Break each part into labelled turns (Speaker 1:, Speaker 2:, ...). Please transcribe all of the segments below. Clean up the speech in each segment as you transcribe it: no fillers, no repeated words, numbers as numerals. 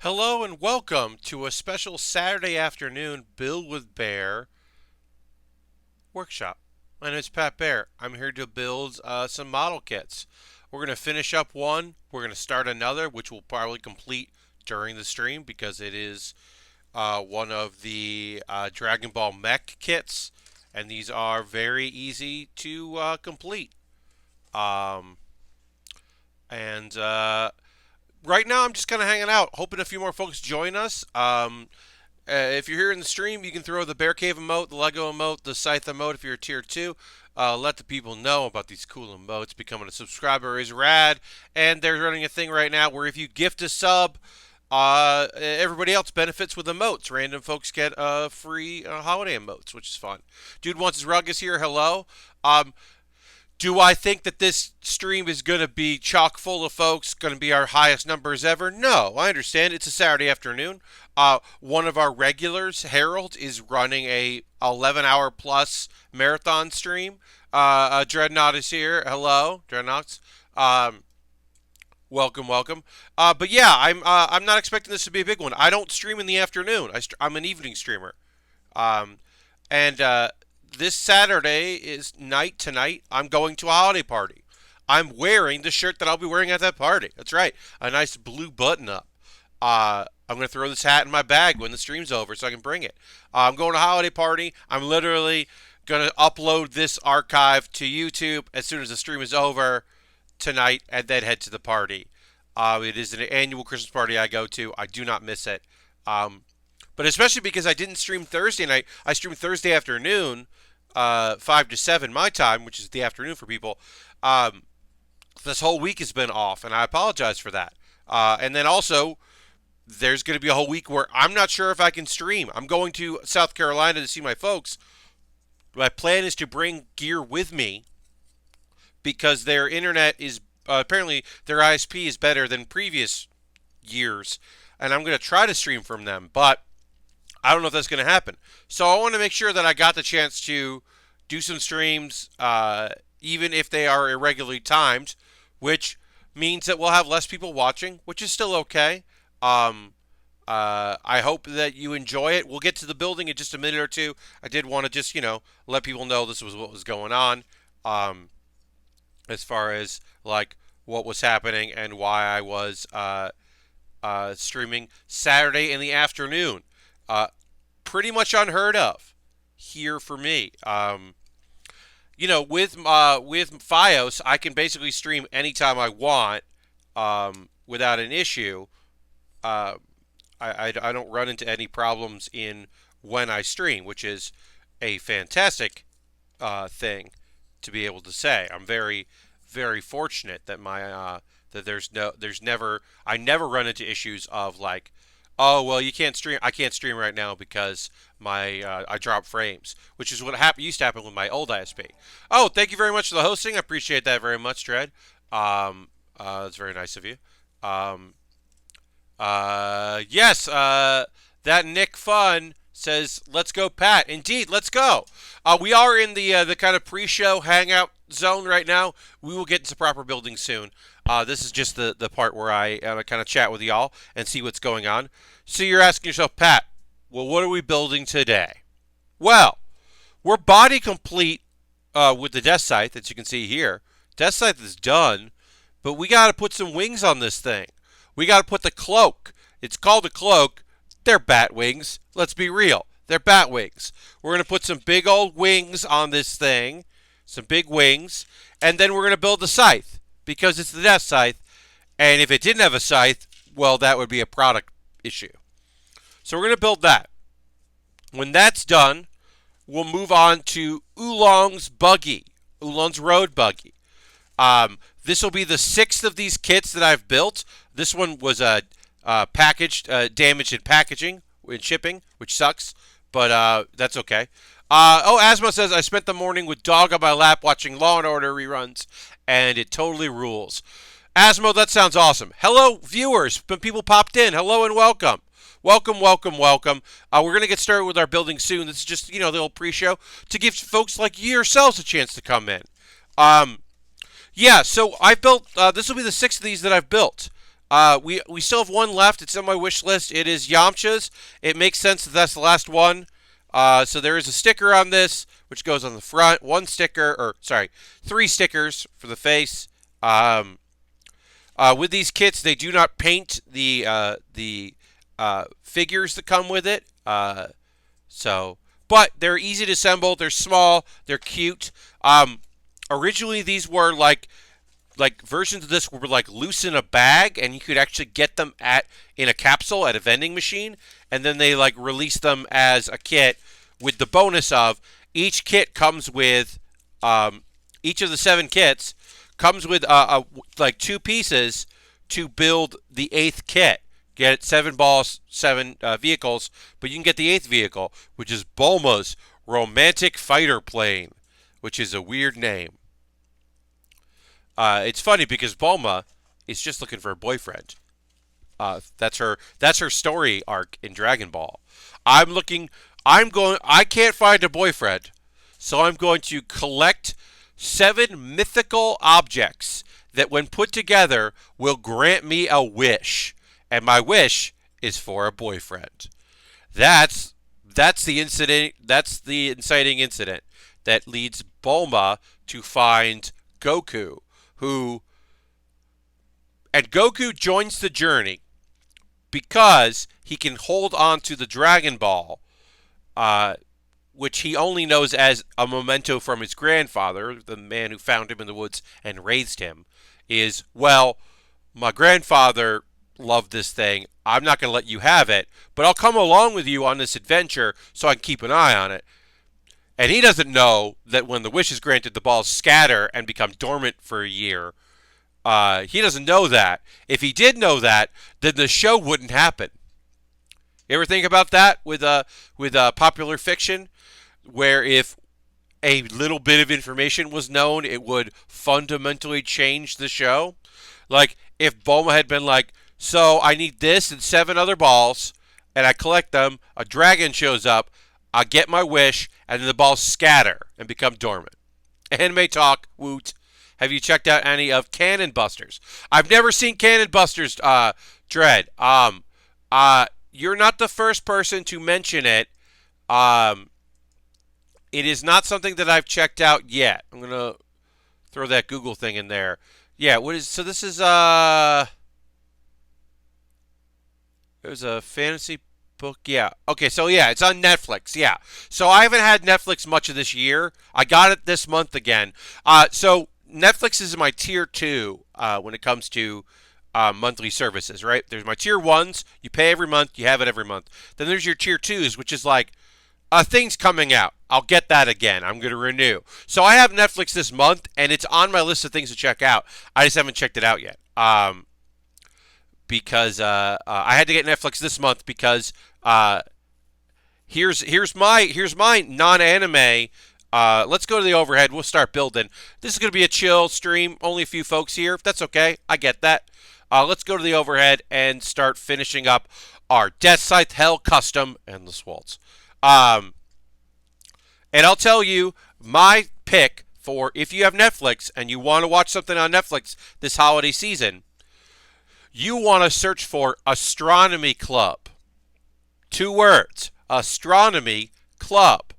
Speaker 1: Hello and welcome to a special Saturday afternoon Build with Baer workshop. My name is Pat Baer. I'm here to build some model kits. We're going to finish up one. We're going to start another, which we'll probably complete during the stream because it is one of the Dragon Ball mech kits, and these are very easy to complete. Um, and right now, I'm just kind of hanging out, hoping a few more folks join us. If you're here in the stream, you can throw the Bear Cave emote, the Lego emote, the Scythe emote if you're a tier 2. Let the people know about these cool emotes. Becoming a subscriber is rad. And they're running a thing right now where if you gift a sub, everybody else benefits with emotes. Random folks get free holiday emotes, which is fun. Dude Wants His Rug is here. Hello. Do I think that this stream is going to be chock full of folks, going to be our highest numbers ever? No, I understand. It's a Saturday afternoon. One of our regulars, Harold, is running a 11-hour plus marathon stream. Dreadnought is here. Hello, Dreadnoughts. Welcome, welcome. But yeah, I'm not expecting this to be a big one. I don't stream in the afternoon. I'm an evening streamer. Um, and this Saturday is night tonight. I'm going to a holiday party. I'm wearing the shirt that I'll be wearing at that party. That's right, a nice blue button up. I'm going to throw this hat in my bag when the stream's over so I can bring it. I'm going to a holiday party. I'm literally going to upload this archive to YouTube as soon as the stream is over tonight and then head to the party. It is an annual Christmas party I go to. I do not miss it. But especially because I didn't stream Thursday night, I streamed Thursday afternoon, 5 to 7 my time, which is the afternoon for people. This whole week has been off, and I apologize for that. And then also, there's going to be a whole week where I'm not sure if I can stream. I'm going to South Carolina to see my folks. My plan is to bring gear with me because their internet is apparently their ISP is better than previous years, and I'm going to try to stream from them, but I don't know if that's going to happen. So I want to make sure that I got the chance to do some streams, even if they are irregularly timed, which means that we'll have less people watching, which is still okay. I hope that you enjoy it. We'll get to the building in just a minute or two. I did want to just, let people know this was what was going on, as far as, like, what was happening and why I was streaming Saturday in the afternoon. Pretty much unheard of here for me. With FiOS, I can basically stream anytime I want without an issue. I don't run into any problems in when I stream, which is a fantastic thing to be able to say. I'm very, very fortunate that I never run into issues of like, oh well, you can't stream. I can't stream right now because I drop frames, which is what used to happen with my old ISP. Oh, thank you very much for the hosting. I appreciate that very much, Dread. That's very nice of you. Yes. That Nick Fun says, "Let's go, Pat." Indeed, let's go. We are in the kind of pre-show hangout zone right now. We will get into proper building soon. This is just the part where I kind of chat with y'all and see what's going on. So you're asking yourself, Pat, well, what are we building today? Well, we're body complete with the Deathscythe, as you can see here. Deathscythe is done, but we got to put some wings on this thing. We got to put the cloak. It's called a cloak. They're bat wings. Let's be real. They're bat wings. We're going to put some big old wings on this thing. Some big wings. And then we're going to build the scythe. Because it's the Deathscythe. And if it didn't have a scythe, well, that would be a product issue. So we're going to build that. When that's done, we'll move on to Oolong's buggy. Oolong's road buggy. This will be the 6th of these kits that I've built. This one was packaged, damaged in packaging, in shipping, which sucks, but that's okay. Asma says, I spent the morning with dog on my lap watching Law & Order reruns, and it totally rules. Asmo, that sounds awesome. Hello, viewers. People popped in. Hello and welcome. Welcome, welcome, welcome. We're going to get started with our building soon. This is just, the little pre-show to give folks like yourselves a chance to come in. Yeah, so I built, this will be the 6th of these that I've built. We still have one left. It's on my wish list. It is Yamcha's. It makes sense that that's the last one. So there is a sticker on this, which goes on the front. One sticker, or sorry, 3 stickers for the face. With these kits, they do not paint the figures that come with it. But they're easy to assemble. They're small. They're cute. Originally, these were like versions of this were like loose in a bag, and you could actually get them in a capsule at a vending machine, and then they like released them as a kit with the bonus of each kit comes with each of the 7 kits comes with like 2 pieces to build the 8th kit. Get 7 balls, 7 vehicles, but you can get the 8th vehicle, which is Bulma's Romantic Fighter Plane, which is a weird name. It's funny because Bulma is just looking for a boyfriend. That's her story arc in Dragon Ball. I can't find a boyfriend, so I'm going to collect 7 mythical objects that when put together will grant me a wish. And my wish is for a boyfriend. That's the incident. That's the inciting incident that leads Bulma to find Goku, and Goku joins the journey because he can hold on to the Dragon Ball, which he only knows as a memento from his grandfather, the man who found him in the woods and raised him, is, well, my grandfather loved this thing. I'm not going to let you have it, but I'll come along with you on this adventure so I can keep an eye on it. And he doesn't know that when the wish is granted, the balls scatter and become dormant for a year. He doesn't know that. If he did know that, then the show wouldn't happen. You ever think about that with popular fiction, where if a little bit of information was known, it would fundamentally change the show? Like, if Bulma had been like, so I need this and 7 other balls, and I collect them, a dragon shows up, I get my wish, and then the balls scatter and become dormant. Anime talk, woot. Have you checked out any of Cannon Busters? I've never seen Cannon Busters, Dread. You're not the first person to mention it. It is not something that I've checked out yet. I'm going to throw that Google thing in there. Yeah, so this is, there's a fantasy book. Yeah. Okay, so yeah, it's on Netflix. Yeah. So I haven't had Netflix much of this year. I got it this month again. So Netflix is my tier 2 when it comes to monthly services, right? There's my tier 1s. You pay every month. You have it every month. Then there's your tier 2s, which is like, things coming out. I'll get that again. I'm going to renew. So I have Netflix this month, and it's on my list of things to check out. I just haven't checked it out yet. Because I had to get Netflix this month because here's my non-anime. Let's go to the overhead. We'll start building. This is going to be a chill stream. Only a few folks here. That's okay. I get that. Let's go to the overhead and start finishing up our Deathscythe Hell Custom Endless Waltz. And I'll tell you my pick for if you have Netflix and you want to watch something on Netflix this holiday season. You want to search for Astronomy Club. 2 words. Astronomy Club.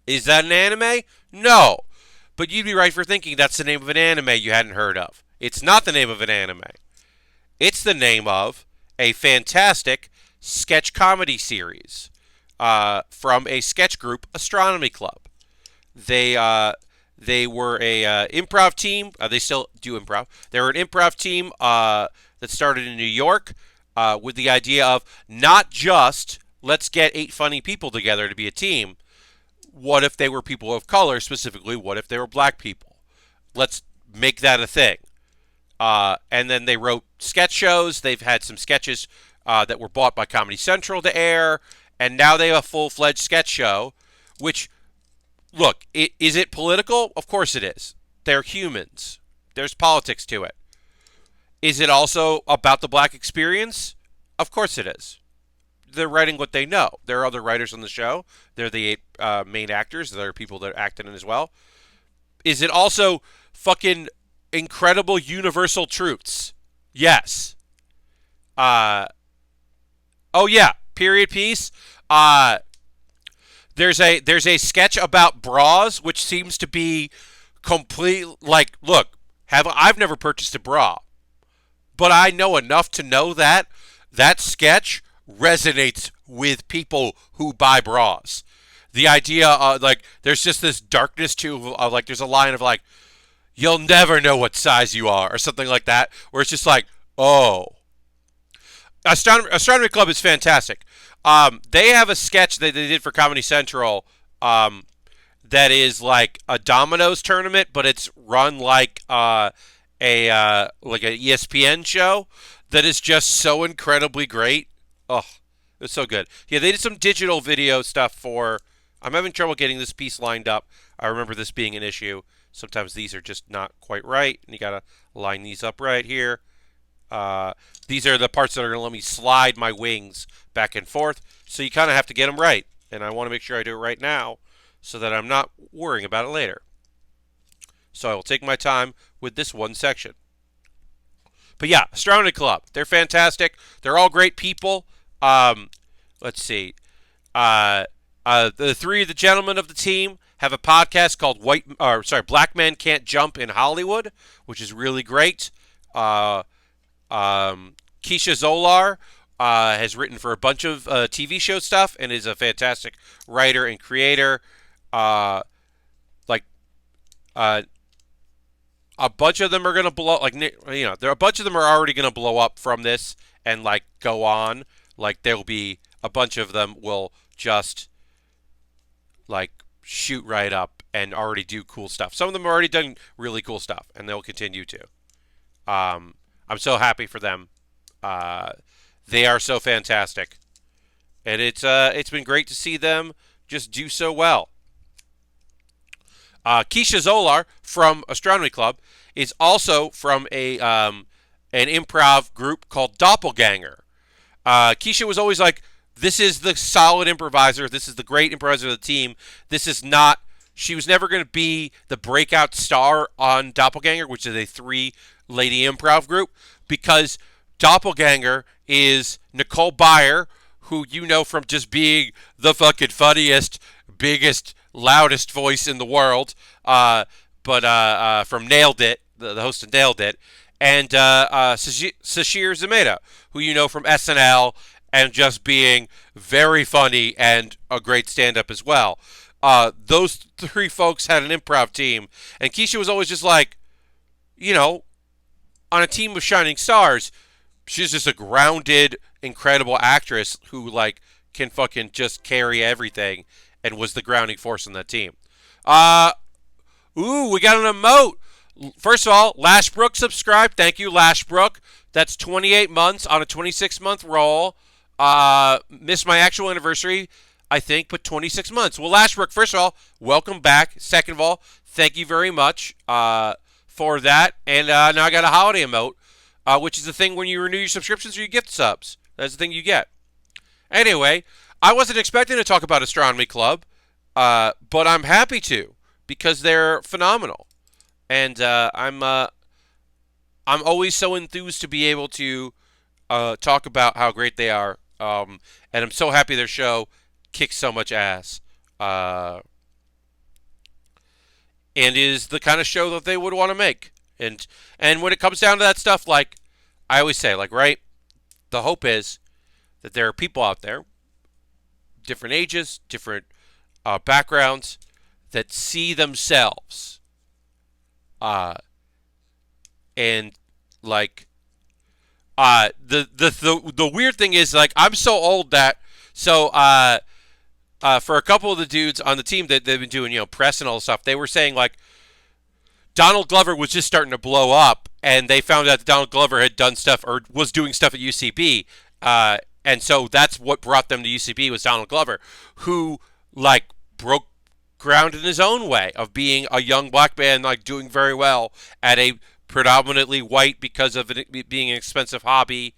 Speaker 1: Is that an anime? No. But you'd be right for thinking that's the name of an anime you hadn't heard of. It's not the name of an anime. It's the name of a fantastic sketch comedy series from a sketch group, Astronomy Club. They were a improv team. They still do improv. They were an improv team that started in New York with the idea of not just let's get 8 funny people together to be a team. What if they were people of color? Specifically, what if they were black people? Let's make that a thing. And then they wrote sketch shows. They've had some sketches that were bought by Comedy Central to air. And now they have a full-fledged sketch show, which, look, is it political? Of course it is. They're humans. There's politics to it. Is it also about the black experience? Of course it is. They're writing what they know. There are other writers on the show. They're the 8 main actors. There are people that are acting in it as well. Is it also fucking incredible universal truths? Yes. Uh, oh yeah, period piece. Uh, there's a sketch about bras, which seems to be complete. Like, look, I've never purchased a bra, but I know enough to know that that sketch resonates with people who buy bras. The idea, like, there's just this darkness to, like, there's a line of like, "You'll never know what size you are," or something like that, where it's just like, oh, Astronomy Club is fantastic. They have a sketch that they did for Comedy Central. That is like a dominoes tournament, but it's run like like an ESPN show that is just so incredibly great. Oh, it's so good. Yeah, they did some digital video stuff for. I'm having trouble getting this piece lined up. I remember this being an issue. Sometimes these are just not quite right, and you gotta line these up right here. These are the parts that are going to let me slide my wings back and forth. So you kind of have to get them right. And I want to make sure I do it right now so that I'm not worrying about it later. So I will take my time with this one section. But yeah, Astronomy Club. They're fantastic. They're all great people. Let's see. The three of the gentlemen of the team have a podcast called Black Men Can't Jump in Hollywood, which is really great. Keisha Zolar has written for a bunch of TV show stuff and is a fantastic writer and creator. Like a bunch of them are gonna blow. Like, you know, a bunch of them are already gonna blow up from this and like go on. Like, there'll be a bunch of them will just like shoot right up and already do cool stuff. Some of them have already done really cool stuff, and they'll continue to. I'm so happy for them. They are so fantastic, and it's been great to see them just do so well. Keisha Zolar from Astronomy Club is also from an improv group called Doppelganger. Keisha was always like, "This is the solid improviser. This is the great improviser of the team. This is not." She was never going to be the breakout star on Doppelganger, which is a 3-lady improv group, because Doppelganger is Nicole Baer, who you know from just being the fucking funniest, biggest, loudest voice in the world, but from Nailed It, the host of Nailed It, and Sashir Zameda, who you know from SNL and just being very funny and a great stand-up as well. Those three folks had an improv team, and Keisha was always just like, you know, on a team of shining stars, she's just a grounded, incredible actress who like can fucking just carry everything, and was the grounding force on that team. We got an emote. First of all, Lashbrook subscribed. Thank you, Lashbrook. That's 28 months on a 26-month roll. Missed my actual anniversary, I think, but 26 months. Well, Lashbrook, first of all, welcome back. Second of all, thank you very much for that. And now I got a holiday emote, which is the thing when you renew your subscriptions or you gift subs. That's the thing you get. Anyway, I wasn't expecting to talk about Astronomy Club, but I'm happy to, because they're phenomenal. And I'm always so enthused to be able to talk about how great they are. And I'm so happy their show kicks so much ass. And is the kind of show that they would want to make. And when it comes down to that stuff, like I always say, like, right, the hope is that there are people out there, different ages, different backgrounds, that see themselves. And like, the weird thing is, like, I'm so old that, so for a couple of the dudes on the team that they've been doing, you know, press and all this stuff, they were saying like Donald Glover was just starting to blow up, and they found out that Donald Glover had done stuff or was doing stuff at UCB, and so that's what brought them to UCB was Donald Glover, who like broke ground in his own way of being a young black man, like doing very well at a predominantly white, because of it being an expensive hobby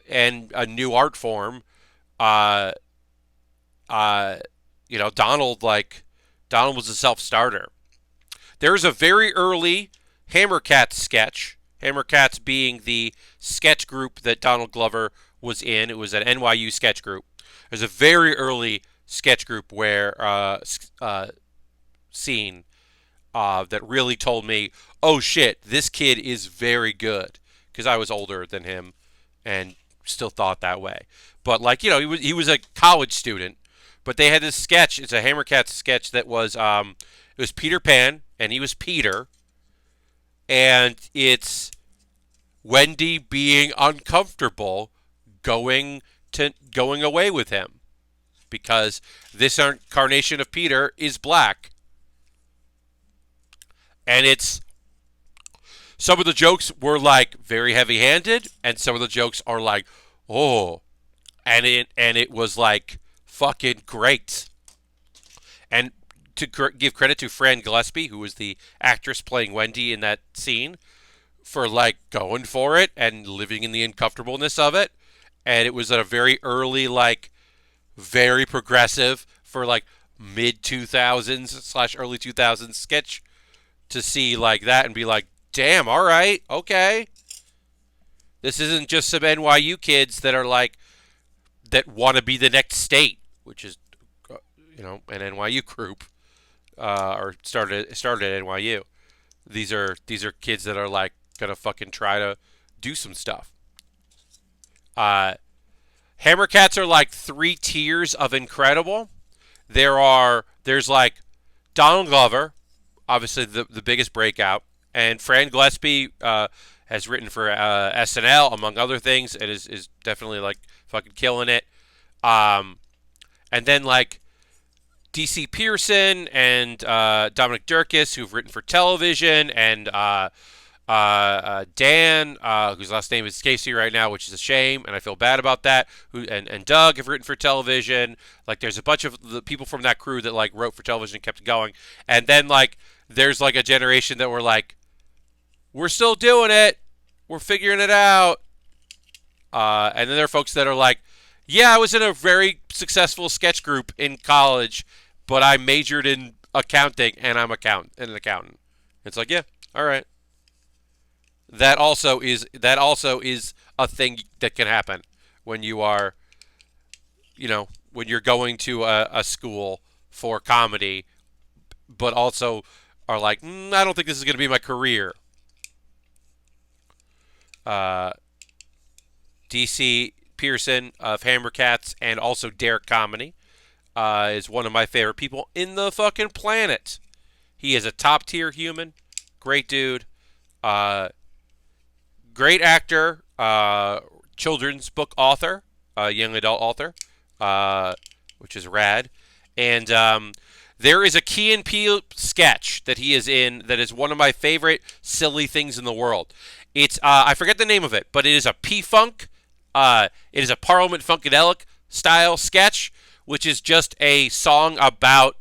Speaker 1: and a new art form. You know, Donald was a self-starter. There's a very early Hammercat sketch Hammercats being the sketch group that Donald Glover was in. It was an NYU sketch group. There's a very early sketch group where scene that really told me, oh shit, this kid is very good, because I was older than him and still thought that way. But like, he was a college student, but they had this sketch. It's a Hammercats sketch that was it was Peter Pan and he was Peter, and it's Wendy being uncomfortable going away with him because this incarnation of Peter is black. And it's some of the jokes were like very heavy-handed, and some of the jokes are like, oh, and it was like fucking great. And to give credit to Fran Gillespie, who was the actress playing Wendy in that scene, for like going for it and living in the uncomfortableness of it. And it was at a very early, like very progressive for like mid 2000s / early 2000s sketch to see like that and be like, damn, all right, okay. This isn't just some NYU kids that are like, that want to be the next state, which is, an NYU group, or started at NYU. These are kids that are like gonna fucking try to do some stuff. Hammercats are like 3 tiers of incredible. There's like Donald Glover, obviously the biggest breakout, and Fran Gillespie has written for SNL among other things, and is definitely like fucking killing it. And then like DC Pearson and Dominic Dierkes, who've written for television, and Dan, whose last name is Casey right now, which is a shame, and I feel bad about that. And Doug have written for television. Like, there's a bunch of the people from that crew that like wrote for television and kept it going. And then like there's like a generation that were like, we're still doing it, we're figuring it out. And then there are folks that are like, yeah, I was in a very successful sketch group in college, but I majored in accounting, and I'm an accountant. It's like, yeah, all right. That also is a thing that can happen when you are, when you're going to a school for comedy, but also are like, I don't think this is going to be my career. DC Pearson of Hammercats and also Derek Comedy is one of my favorite people in the fucking planet. He is a top tier human, great dude, great actor, children's book author, young adult author, which is rad. And there is a Key and Peele sketch that he is in that is one of my favorite silly things in the world. It's I forget the name of it, but it is a P-Funk. It is a Parliament Funkadelic style sketch, which is just a song about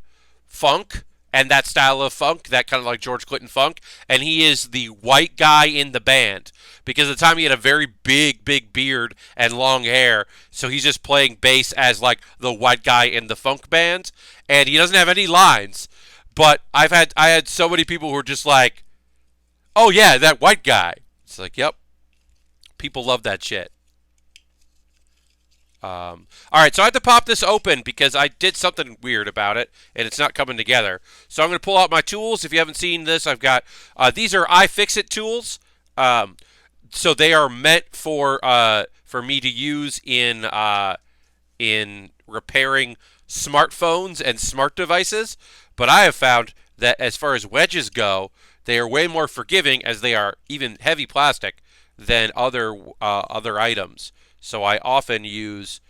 Speaker 1: funk and that style of funk, that kind of like George Clinton funk. And he is the white guy in the band because at the time he had a very big beard and long hair. So he's just playing bass as like the white guy in the funk band, and he doesn't have any lines. But I had so many people who were just like, oh yeah, that white guy. It's like, yep. People love that shit. All right, so I have to pop this open because I did something weird about it, and it's not coming together. So I'm going to pull out my tools. If you haven't seen this, I've got these are iFixit tools. So they are meant for me to use in repairing smartphones and smart devices. But I have found that as far as wedges go, they are way more forgiving, as they are even heavy plastic, than other items. So I often use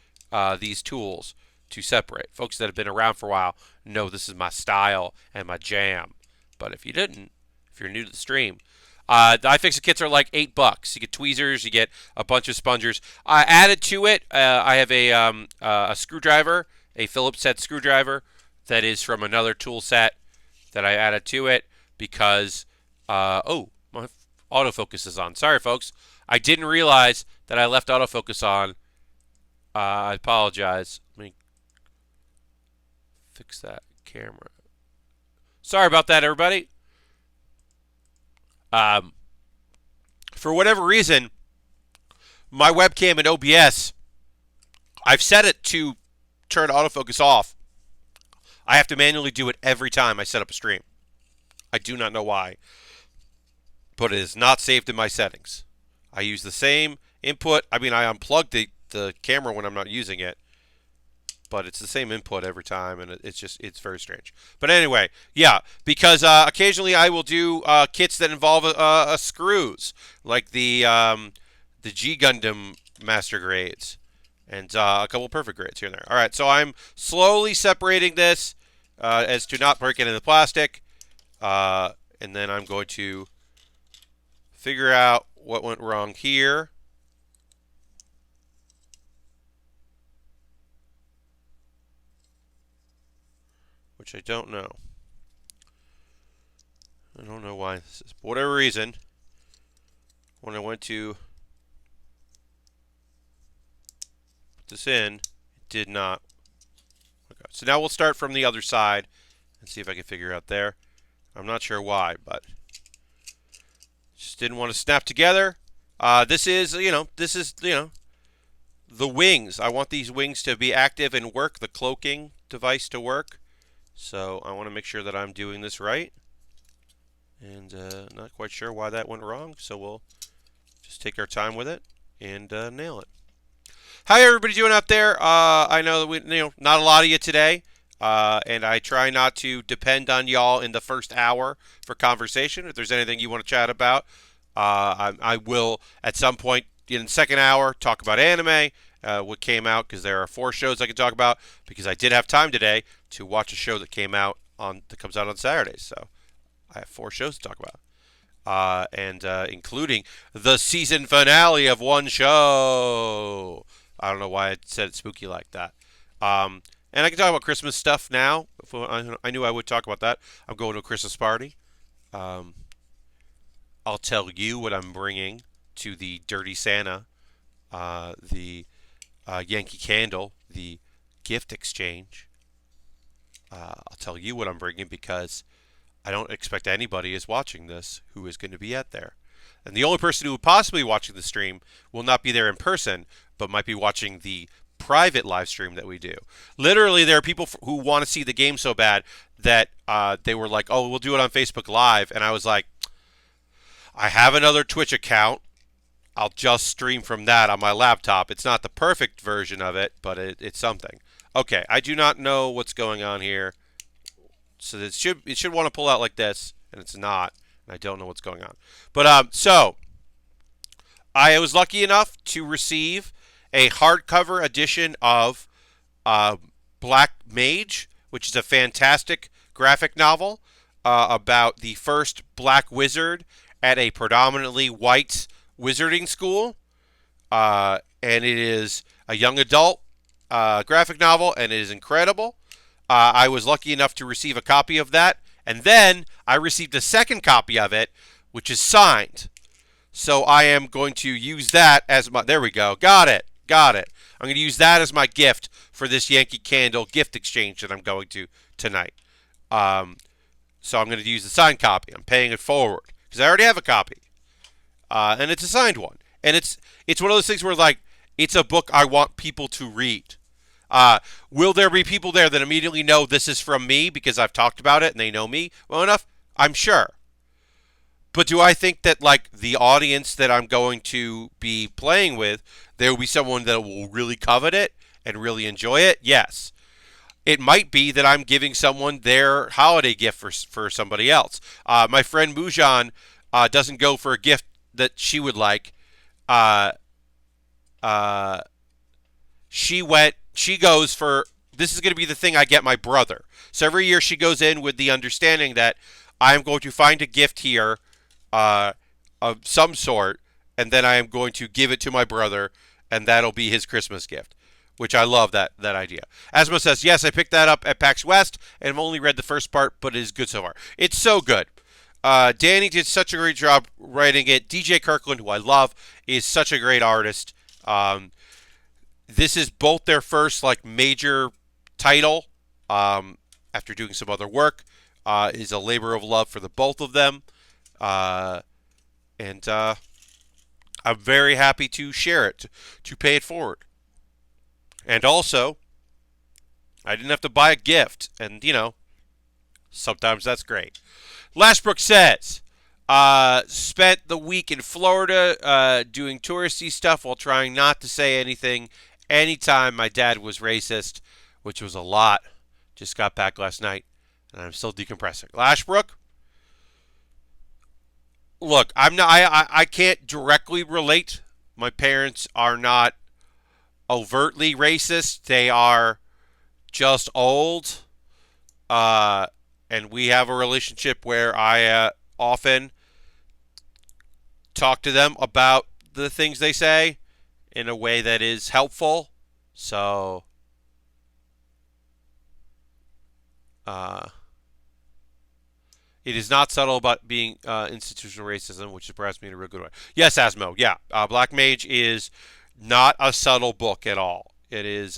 Speaker 1: these tools to separate. Folks that have been around for a while know this is my style and my jam. But if you didn't, if you're new to the stream, the iFixit kits are like $8. You get tweezers, you get a bunch of spongers. I added to it, I have a screwdriver, a Phillips set screwdriver that is from another tool set that I added to it because, my autofocus is on. Sorry, folks. I didn't realize that I left autofocus on. I apologize. Let me fix that camera. Sorry about that, everybody. For whatever reason, my webcam in OBS, I've set it to turn autofocus off. I have to manually do it every time I set up a stream. I do not know why, but it is not saved in my settings. I use the same input. I mean, I unplugged the camera when I'm not using it, but it's the same input every time, and it's very strange. But anyway, yeah, because occasionally I will do kits that involve screws, like the G Gundam Master Grades, and a couple of perfect grades here and there. All right, so I'm slowly separating this as to not break into the plastic, and then I'm going to figure out what went wrong here. Which I don't know. I don't know why this is. For whatever reason, when I went to put this in, it did not. Okay. So now we'll start from the other side and see if I can figure out there. I'm not sure why, but just didn't want to snap together. This is the wings. I want these wings to be active and work, the cloaking device to work. So I want to make sure that I'm doing this right. And not quite sure why that went wrong, so we'll just take our time with it and nail it. How everybody doing out there? I know that not a lot of you today, and I try not to depend on y'all in the first hour for conversation. If there's anything you want to chat about, I will at some point in the second hour talk about anime. What came out, because there are 4 shows I can talk about, because I did have time today to watch a show that comes out on Saturdays. So I have 4 shows to talk about, and including the season finale of one show. I don't know why I said it spooky like that. And I can talk about Christmas stuff now. I knew I would talk about that. I'm going to a Christmas party. I'll tell you what I'm bringing to the Dirty Santa, the Yankee Candle, the gift exchange. I'll tell you what I'm bringing, because I don't expect anybody is watching this who is going to be at there. And the only person who would possibly be watching the stream will not be there in person, but might be watching the private live stream that we do. Literally, there are people who want to see the game so bad that they were like, oh, we'll do it on Facebook Live. And I was like, I have another Twitch account. I'll just stream from that on my laptop. It's not the perfect version of it, but it's something. Okay, I do not know what's going on here. So it should want to pull out like this, and it's not. And I don't know what's going on. But so I was lucky enough to receive a hardcover edition of Black Mage, which is a fantastic graphic novel about the first black wizard at a predominantly white wizarding school, and it is a young adult graphic novel, and it is incredible. I was lucky enough to receive a copy of that, and then I received a second copy of it, which is signed. So I am going to use that as my... There we go. Got it. I'm going to use that as my gift for this Yankee Candle gift exchange that I'm going to tonight. So I'm going to use the signed copy. I'm paying it forward because I already have a copy. And it's a signed one. And it's one of those things where, like, it's a book I want people to read. Will there be people there that immediately know this is from me because I've talked about it and they know me well enough? I'm sure. But do I think that, like, the audience that I'm going to be playing with, there will be someone that will really covet it and really enjoy it? Yes. It might be that I'm giving someone their holiday gift for somebody else. My friend Mujan doesn't go for a gift that she would like. She goes for, this is going to be the thing I get my brother. So every year she goes in with the understanding that I'm going to find a gift here of some sort, and then I am going to give it to my brother, and that'll be his Christmas gift, which I love that idea. Asma says, yes, I picked that up at PAX West, and I've only read the first part, but it is good so far. It's so good. Danny did such a great job writing it. DJ Kirkland, who I love, is such a great artist. This is both their first, like, major title after doing some other work. Is a labor of love for the both of them. And I'm very happy to share it, to pay it forward. And also, I didn't have to buy a gift. And, sometimes that's great. Lashbrook says, spent the week in Florida doing touristy stuff while trying not to say anything anytime my dad was racist, which was a lot. Just got back last night, and I'm still decompressing. Lashbrook, look, I can't directly relate. My parents are not overtly racist. They are just old. Uh, and we have a relationship where I often talk to them about the things they say in a way that is helpful. So, uh, it is not subtle about being institutional racism, which surprised me in a real good way. Yes, Asmo. Yeah, Black Mage is not a subtle book at all. It is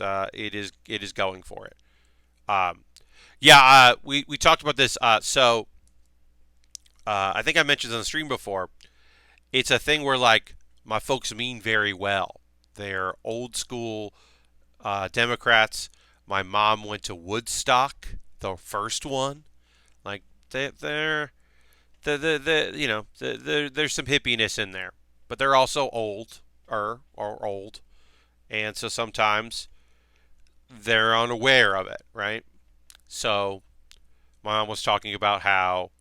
Speaker 1: going for it. Um, yeah, we talked about this. I think I mentioned on the stream before. It's a thing where like my folks mean very well. They're old school Democrats. My mom went to Woodstock, the first one. Like they're there's some hippiness in there, but they're also or old, and so sometimes they're unaware of it, right? So my mom was talking about how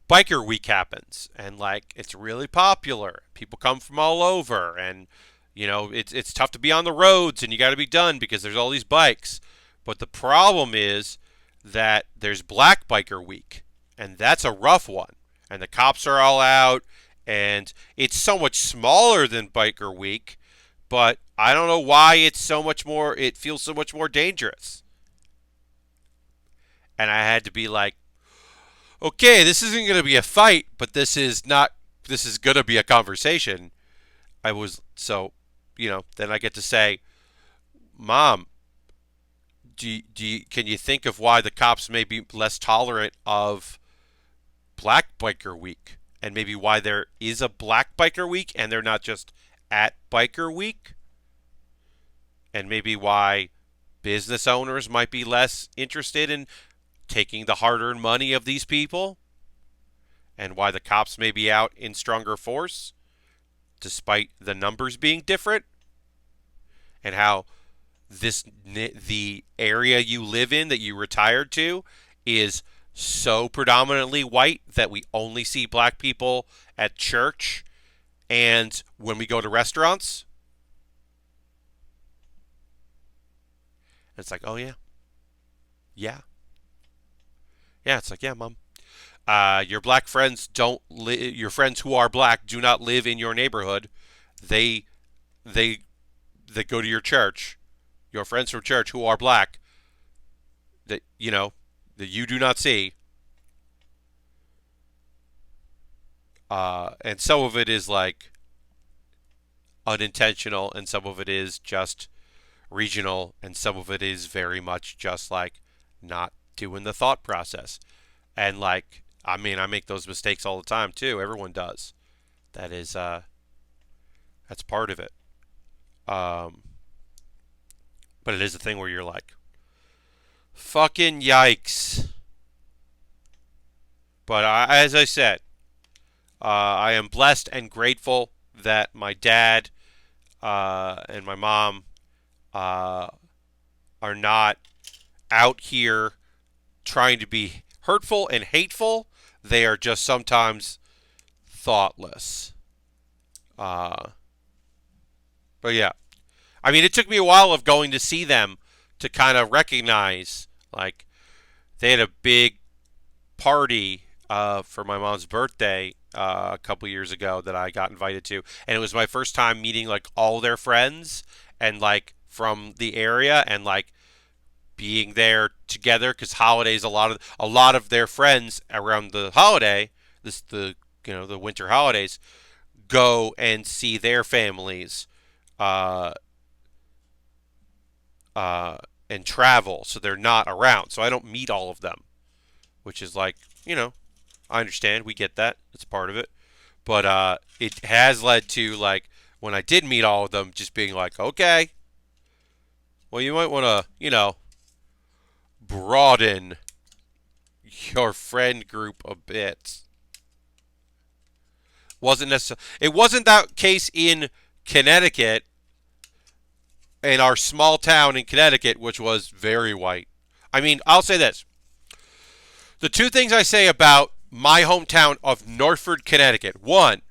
Speaker 1: biker week happens and like it's really popular. People come from all over and it's tough to be on the roads and you got to be done because there's all these bikes. But the problem is that there's Black Biker Week and that's a rough one. And the cops are all out and it's so much smaller than Biker Week, but I don't know why it feels so much more dangerous. And I had to be like, okay, this isn't going to be a fight, but this is not. This is going to be a conversation. I was so, then I get to say, Mom, can you think of why the cops may be less tolerant of Black Biker Week, and maybe why there is a Black Biker Week and they're not just at Biker Week, and maybe why business owners might be less interested in taking the hard-earned money of these people, and why the cops may be out in stronger force despite the numbers being different, and how the area you live in that you retired to is so predominantly white that we only see black people at church and when we go to restaurants. And it's like, oh yeah, yeah, yeah. It's like, yeah, Mom. Your black friends don't your friends who are black do not live in your neighborhood. They they they go to your church. Your friends from church who are black that you do not see. And some of it is like unintentional, and some of it is just regional, and some of it is very much just like not doing the thought process. And like, I mean, I make those mistakes all the time too. Everyone does. That is, that's part of it. Um, but it is a thing where you're like, fucking yikes. But as I said, I am blessed and grateful that my dad and my mom are not out here trying to be hurtful and hateful. They are just sometimes thoughtless. But yeah, I mean, it took me a while of going to see them to kind of recognize, like, they had a big party for my mom's birthday a couple years ago that I got invited to, and it was my first time meeting like all their friends and like from the area and like being there together because holidays a lot of their friends around the holiday the winter holidays go and see their families uh, and travel, so they're not around, so I don't meet all of them, which is like, I understand, we get that, it's part of it, But it has led to, like, when I did meet all of them, just being like, okay, well, you might want to, broaden your friend group a bit. Wasn't necessarily. It wasn't that case in Connecticut, in our small town in Connecticut, which was very white. I mean, I'll say this: the two things I say about my hometown of Northford, Connecticut. One,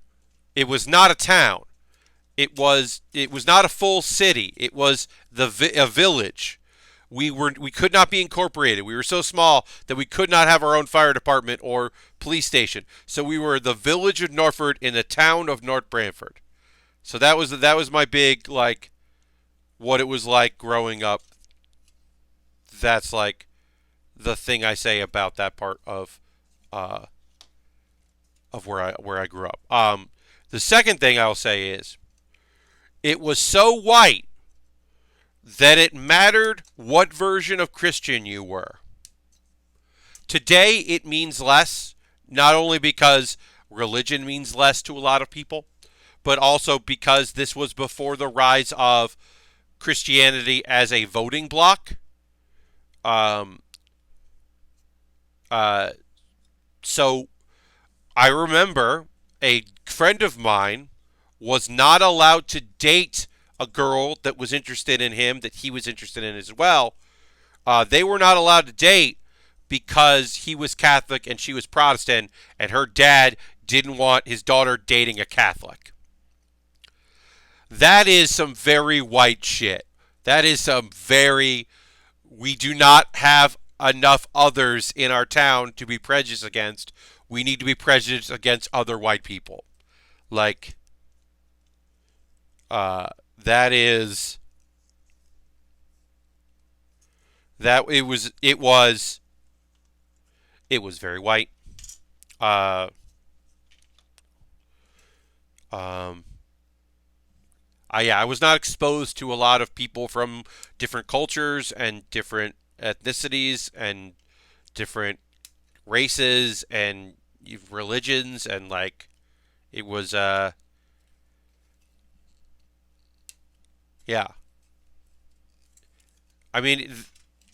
Speaker 1: it was not a town. It was not a full city. It was a village. We could not be incorporated. We were so small that we could not have our own fire department or police station. So we were the village of Northford in the town of North Branford. So that was my big, like, what it was like growing up. That's like the thing I say about that part uh, of where I grew up. The second thing I'll say is it was so white that it mattered what version of Christian you were. Today it means less, not only because religion means less to a lot of people, but also because this was before the rise of Christianity as a voting bloc. Um, uh, so I remember a friend of mine was not allowed to date a girl that was interested in him, that he was interested in as well. They were not allowed to date because he was Catholic and she was Protestant, and her dad didn't want his daughter dating a Catholic. That is some very white shit. That is some very, we do not have enough others in our town to be prejudiced against. We need to be prejudiced against other white people. Like, that is, that it was very white. Uh, um, I was not exposed to a lot of people from different cultures and different ethnicities and different races and religions, and, like, it was yeah. I mean,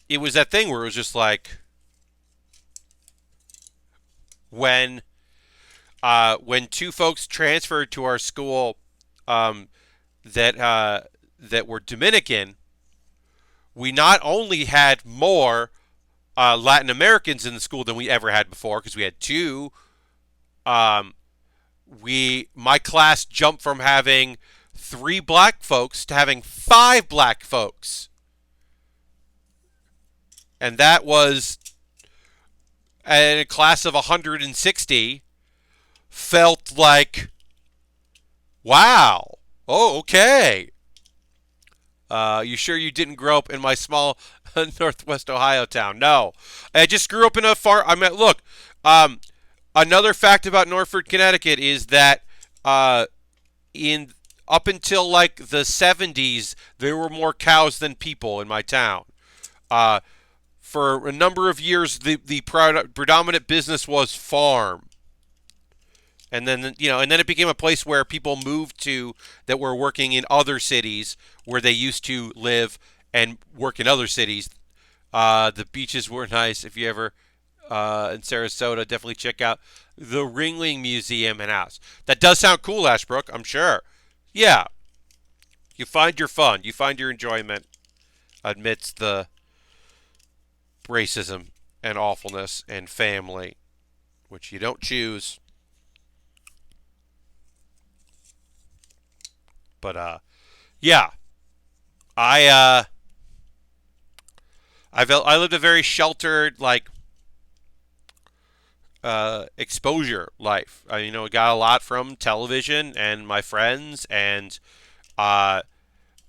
Speaker 1: it was that thing where it was just like when when two folks transferred to our school, um, that were Dominican. We not only had more Latin Americans in the school than we ever had before, because we had two. Um, my class jumped from having three black folks to having five black folks, and that was, in a class of 160, felt like, wow. Oh, okay. You sure you didn't grow up in my small Northwest Ohio town? No, I just grew up in a far. I mean, look. Um, Another fact about Northford, Connecticut, is that in up until, like, the 70s, there were more cows than people in my town. Uh, for a number of years, the predominant business was farm. And then it became a place where people moved to that were working in other cities where they used to live and work in other cities. The beaches were nice. If you ever in Sarasota, definitely check out the Ringling Museum and House. That does sound cool, Ashbrook, I'm sure. Yeah, you find your fun, you find your enjoyment amidst the racism and awfulness and family, which you don't choose. But yeah, I I lived a very sheltered, like, exposure life. I got a lot from television and my friends, and uh,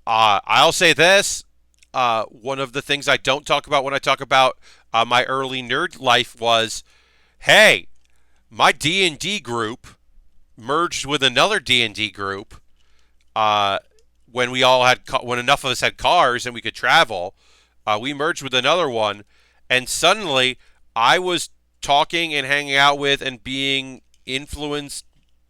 Speaker 1: I'll say this: one of the things I don't talk about when I talk about my early nerd life was, hey, my D&D group merged with another D&D group uh, when when enough of us had cars and we could travel. We merged with another one, and suddenly I was talking and hanging out with and being influenced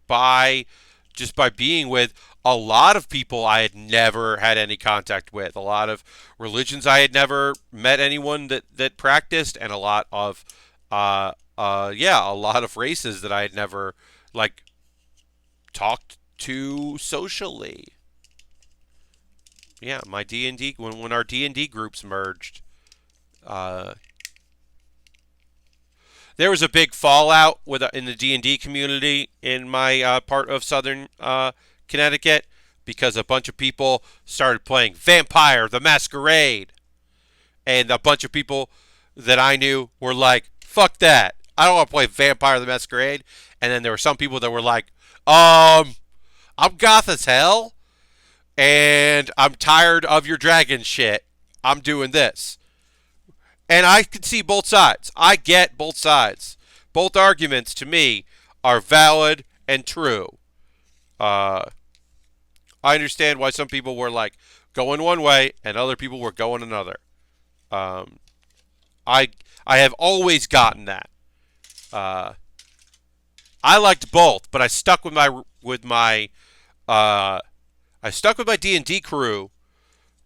Speaker 1: just by being with a lot of people I had never had any contact with, a lot of religions I had never met anyone that practiced, and a lot of a lot of races that I had never like talked to socially. Yeah, my D&D when our D&D groups merged, uh, there was a big fallout in the D&D community in my part of southern Connecticut because a bunch of people started playing Vampire the Masquerade, and a bunch of people that I knew were like, "Fuck that! I don't want to play Vampire the Masquerade." And then there were some people that were like, I'm goth as hell, and I'm tired of your dragon shit. I'm doing this." And I can see both sides. I get both sides. Both arguments, to me, are valid and true. I understand why some people were like going one way and other people were going another. I have always gotten that. I liked both, but I stuck with my D&D crew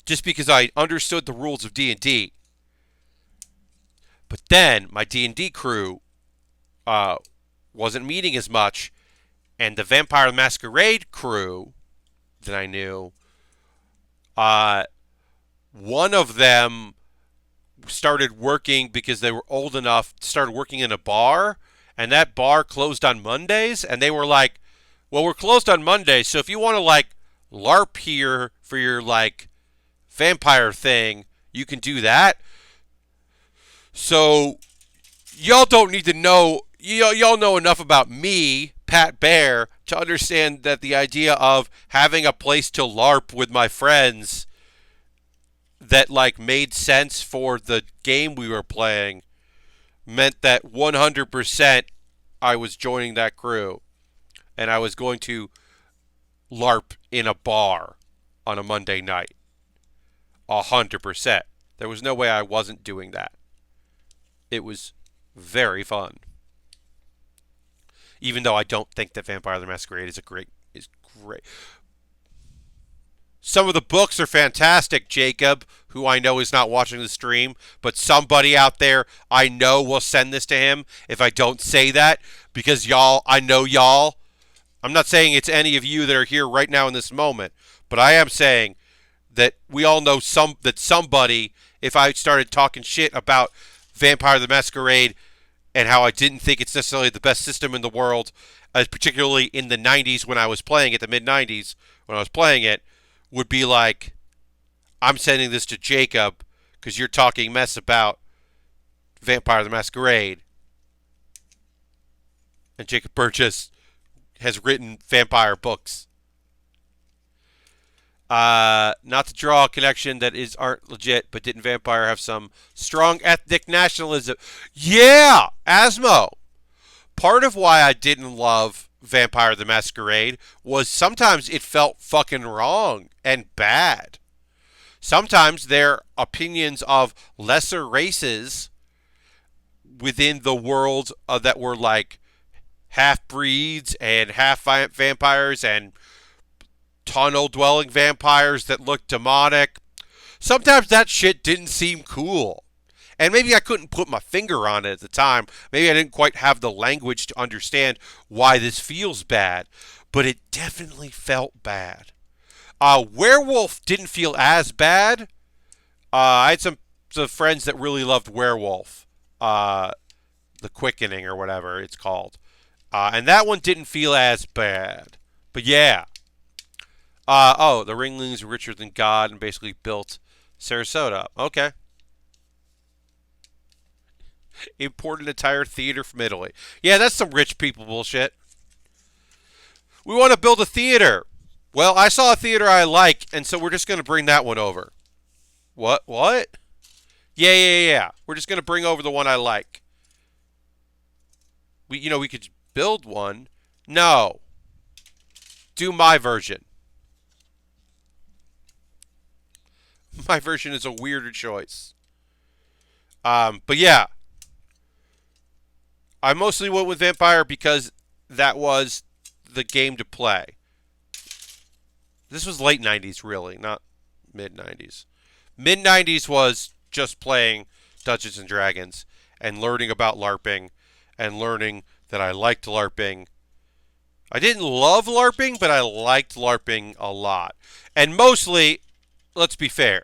Speaker 1: just because I understood the rules of D&D. But then my D&D crew wasn't meeting as much, and the Vampire the Masquerade crew that I knew, one of them started working because they were old enough, started working in a bar, and that bar closed on Mondays, and they were like, "Well, we're closed on Mondays, so if you want to like LARP here for your like vampire thing, you can do that. So y'all don't need to know, y'all know enough about me, Pat Baer, to understand that the idea of having a place to LARP with my friends that like made sense for the game we were playing meant that 100% I was joining that crew, and I was going to LARP in a bar on a Monday night. 100%. There was no way I wasn't doing that. It was very fun. Even though I don't think that Vampire the Masquerade is great. Some of the books are fantastic, Jacob, who I know is not watching the stream, but somebody out there I know will send this to him if I don't say that, because y'all, I know y'all. I'm not saying it's any of you that are here right now in this moment, but I am saying that we all know that somebody, if I started talking shit about Vampire the Masquerade and how I didn't think it's necessarily the best system in the world, particularly in the 90s when I was playing it, the mid-90s when I was playing it, would be like, I'm sending this to Jacob because you're talking mess about Vampire the Masquerade. And Jacob Burgess has written vampire books. Not to draw a connection that aren't legit, but didn't Vampire have some strong ethnic nationalism? Yeah, Asmo. Part of why I didn't love Vampire the Masquerade was sometimes it felt fucking wrong and bad. Sometimes their opinions of lesser races within the world that were like half-breeds and half-vampires and tunnel-dwelling vampires that looked demonic. Sometimes that shit didn't seem cool. And maybe I couldn't put my finger on it at the time. Maybe I didn't quite have the language to understand why this feels bad. But it definitely felt bad. Werewolf didn't feel as bad. I had some friends that really loved Werewolf. The Quickening or whatever it's called. And that one didn't feel as bad. But yeah. The Ringlings were richer than God and basically built Sarasota. Okay. Imported an entire theater from Italy. Yeah, that's some rich people bullshit. We want to build a theater. Well, I saw a theater I like, and so we're just going to bring that one over. What? Yeah. We're just going to bring over the one I like. We could build one. No. Do my version. My version is a weirder choice. But yeah. I mostly went with Vampire because that was the game to play. This was late 90s, really, not mid 90s. Mid 90s was just playing Dungeons and Dragons and learning about LARPing and learning that I liked LARPing. I didn't love LARPing, but I liked LARPing a lot. And mostly, let's be fair,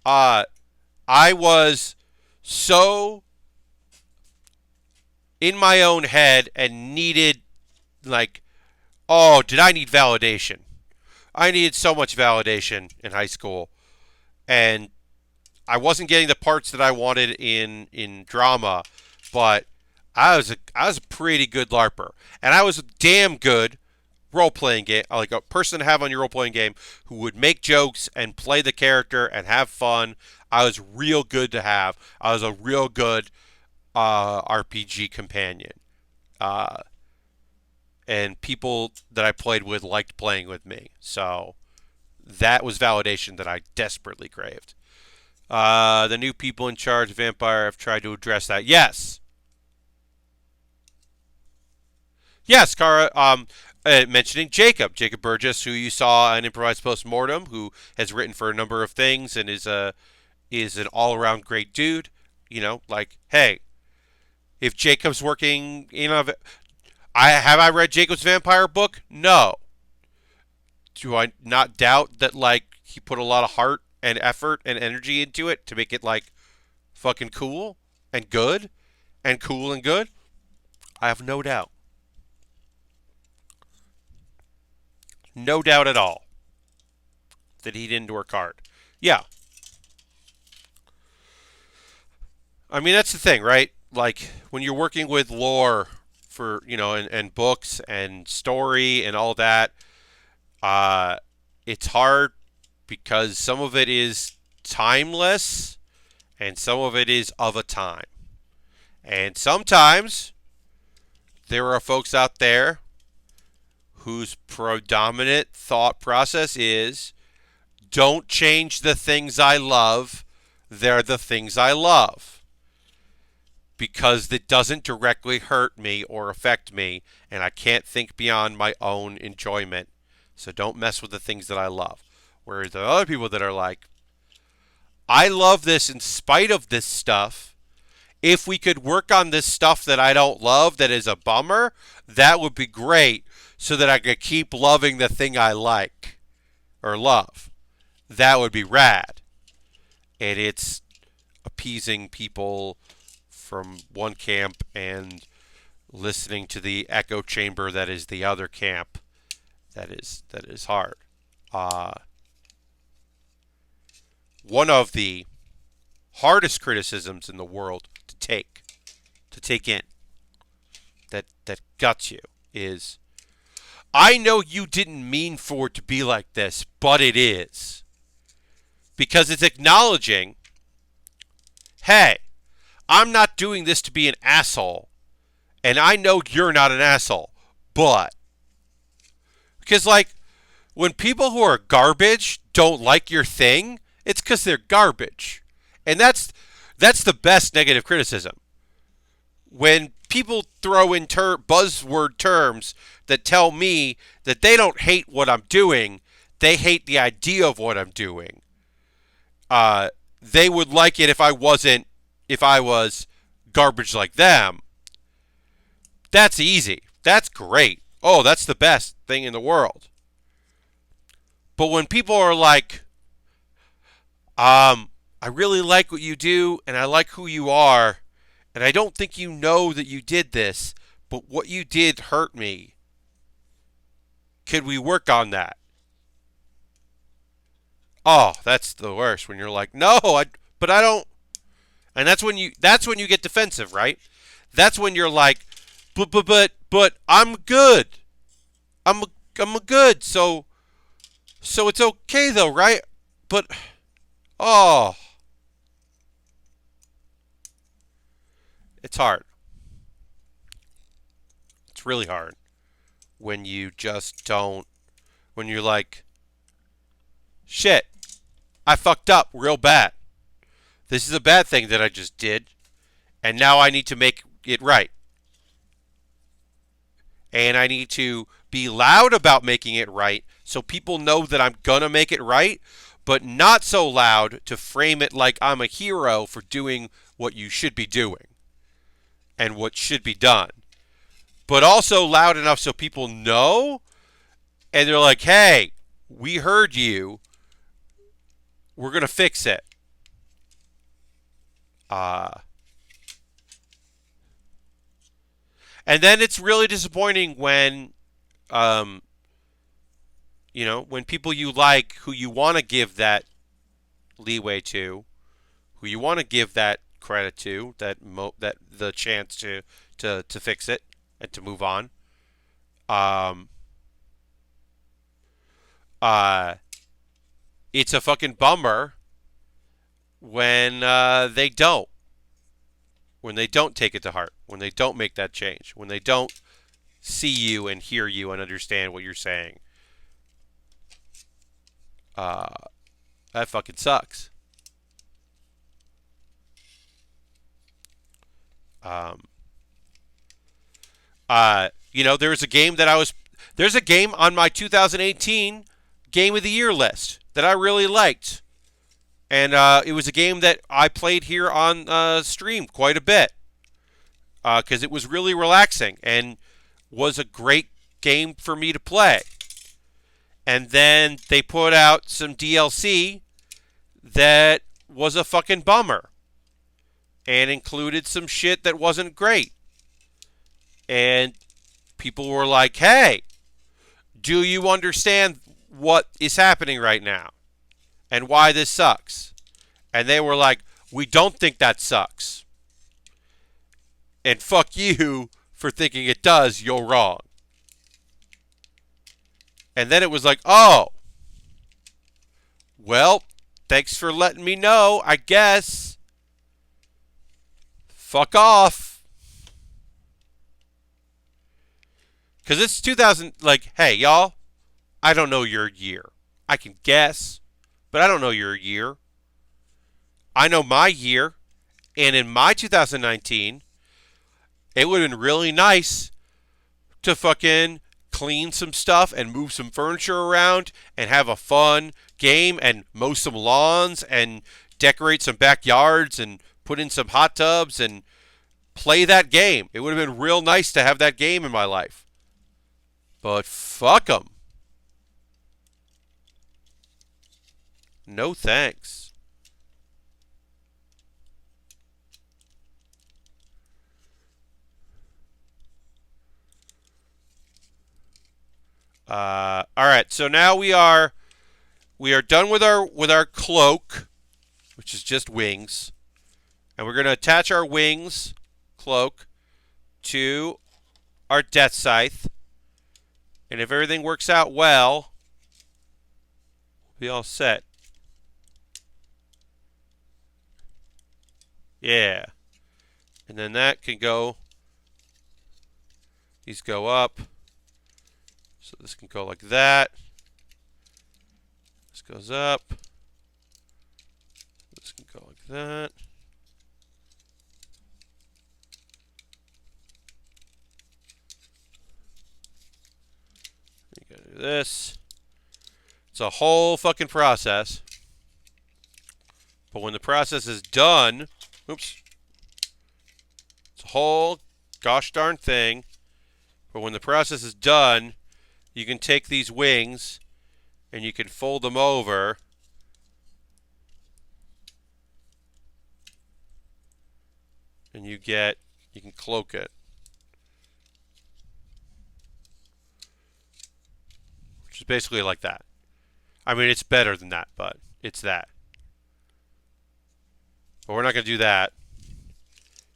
Speaker 1: I was so in my own head and needed, like, oh, did I need validation? I needed so much validation in high school. And I wasn't getting the parts that I wanted in drama, but I was a pretty good LARPer. And I was a damn good role-playing game, like a person to have on your role-playing game who would make jokes and play the character and have fun. I was real good to have. I was a real good RPG companion. And people that I played with liked playing with me. So that was validation that I desperately craved. The new people in charge of Vampire have tried to address that. Yes. Yes, Kara. Mentioning Jacob Burgess, who you saw on Improvised Postmortem, who has written for a number of things and is an all-around great dude. You know, like, hey, if Jacob's working, I read Jacob's vampire book? No. Do I not doubt that, like, he put a lot of heart and effort and energy into it to make it, like, fucking cool and good and cool and good? I have no doubt. No doubt at all that he didn't work hard. Yeah. I mean, that's the thing, right? Like, when you're working with lore for, and books and story and all that, it's hard because some of it is timeless and some of it is of a time. And sometimes there are folks out there whose predominant thought process is, don't change the things I love, they're the things I love. Because it doesn't directly hurt me or affect me, and I can't think beyond my own enjoyment. So don't mess with the things that I love. Whereas there are other people that are like, I love this in spite of this stuff. If we could work on this stuff that I don't love, that is a bummer, that would be great, so that I could keep loving the thing I like or love. That would be rad. And it's appeasing people from one camp and listening to the echo chamber that is the other camp. That is hard. One of the hardest criticisms in the world to take in, that guts you, is, I know you didn't mean for it to be like this, but it is. Because it's acknowledging, hey, I'm not doing this to be an asshole, and I know you're not an asshole, but. Because, like, when people who are garbage don't like your thing, it's because they're garbage. And that's the best negative criticism. When people throw in buzzword terms that tell me that they don't hate what I'm doing, they hate the idea of what I'm doing. They would like it if I was garbage like them. That's easy. That's great. Oh, that's the best thing in the world. But when people are like, I really like what you do, and I like who you are, and I don't think you know that you did this, but what you did hurt me. Could we work on that? Oh, that's the worst, when you're like, no, but I don't. And that's when you get defensive, right? That's when you're like, but I'm good. I'm good. So it's okay though, right? But oh, it's hard. It's really hard when you just don't, when you're like, shit, I fucked up real bad. This is a bad thing that I just did, and now I need to make it right. and I need to be loud about making it right so people know that I'm going to make it right, but not so loud to frame it like I'm a hero for doing what you should be doing and what should be done. But also loud enough so people know and they're like, hey, we heard you. We're going to fix it. And then it's really disappointing when, when people you like, who you want to give that leeway to, who you want to give that credit to, that the chance to fix it and to move on, it's a fucking bummer when they don't. When they don't take it to heart, when they don't make that change, when they don't see you and hear you and understand what you're saying. That fucking sucks. There's a game there's a game on my 2018 Game of the Year list that I really liked. And it was a game that I played here on stream quite a bit because it was really relaxing and was a great game for me to play. And then they put out some DLC that was a fucking bummer and included some shit that wasn't great. And people were like, hey, do you understand what is happening right now? And why this sucks. And they were like, we don't think that sucks. And fuck you for thinking it does, you're wrong. And then it was like, oh, well, thanks for letting me know, I guess. Fuck off. Because it's 2000, hey, y'all, I don't know your year. I can guess. But I don't know your year. I know my year. And in my 2019, it would have been really nice to fucking clean some stuff and move some furniture around and have a fun game and mow some lawns and decorate some backyards and put in some hot tubs and play that game. It would have been real nice to have that game in my life. But fuck them. No thanks. All right. So now we are done with our cloak, which is just wings, and we're going to attach our wings cloak to our death scythe. And if everything works out well, we'll be all set. Yeah. And then that can go, these go up. So this can go like that. This goes up. This can go like that. You gotta do this. It's a whole fucking process. But when the process is done, oops. It's a whole gosh darn thing. But when the process is done, you can take these wings and you can fold them over. And you can cloak it. Which is basically like that. I mean, it's better than that, but it's that. But we're not going to do that.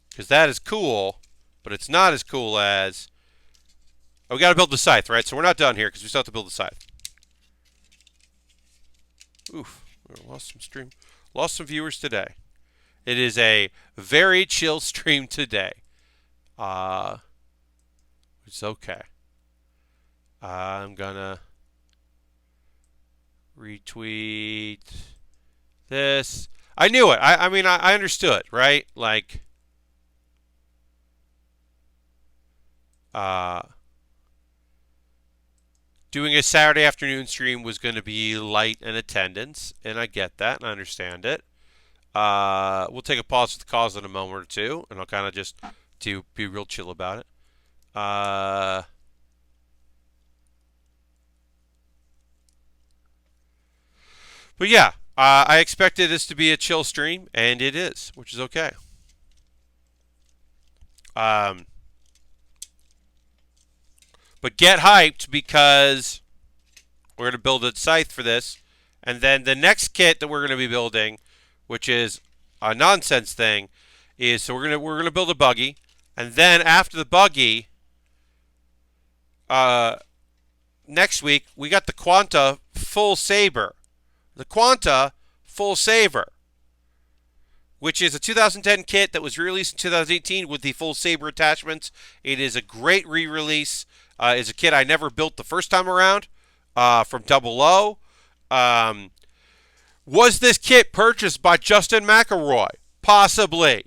Speaker 1: Because that is cool, but it's not as cool as... Oh, we got to build the scythe, right? So we're not done here because we still have to build the scythe. Oof. We lost some viewers today. It is a very chill stream today. It's okay. I'm going to retweet this. I knew it. I mean, I understood, right? Like, doing a Saturday afternoon stream was going to be light in attendance, and I get that and I understand it. We'll take a pause for the cause in a moment or two, and I'll kind of just be real chill about it. But yeah, I expected this to be a chill stream, and it is, which is okay. But get hyped because we're going to build a scythe for this. And then the next kit that we're going to be building, which is a nonsense thing, is so we're gonna build a buggy. And then after the buggy, next week, we got the Quanta Full Saber. The Quanta Full Saber, which is a 2010 kit that was released in 2018 with the Full Saber attachments. It is a great re-release. It's a kit I never built the first time around from Double O. Was this kit purchased by Justin McElroy? Possibly.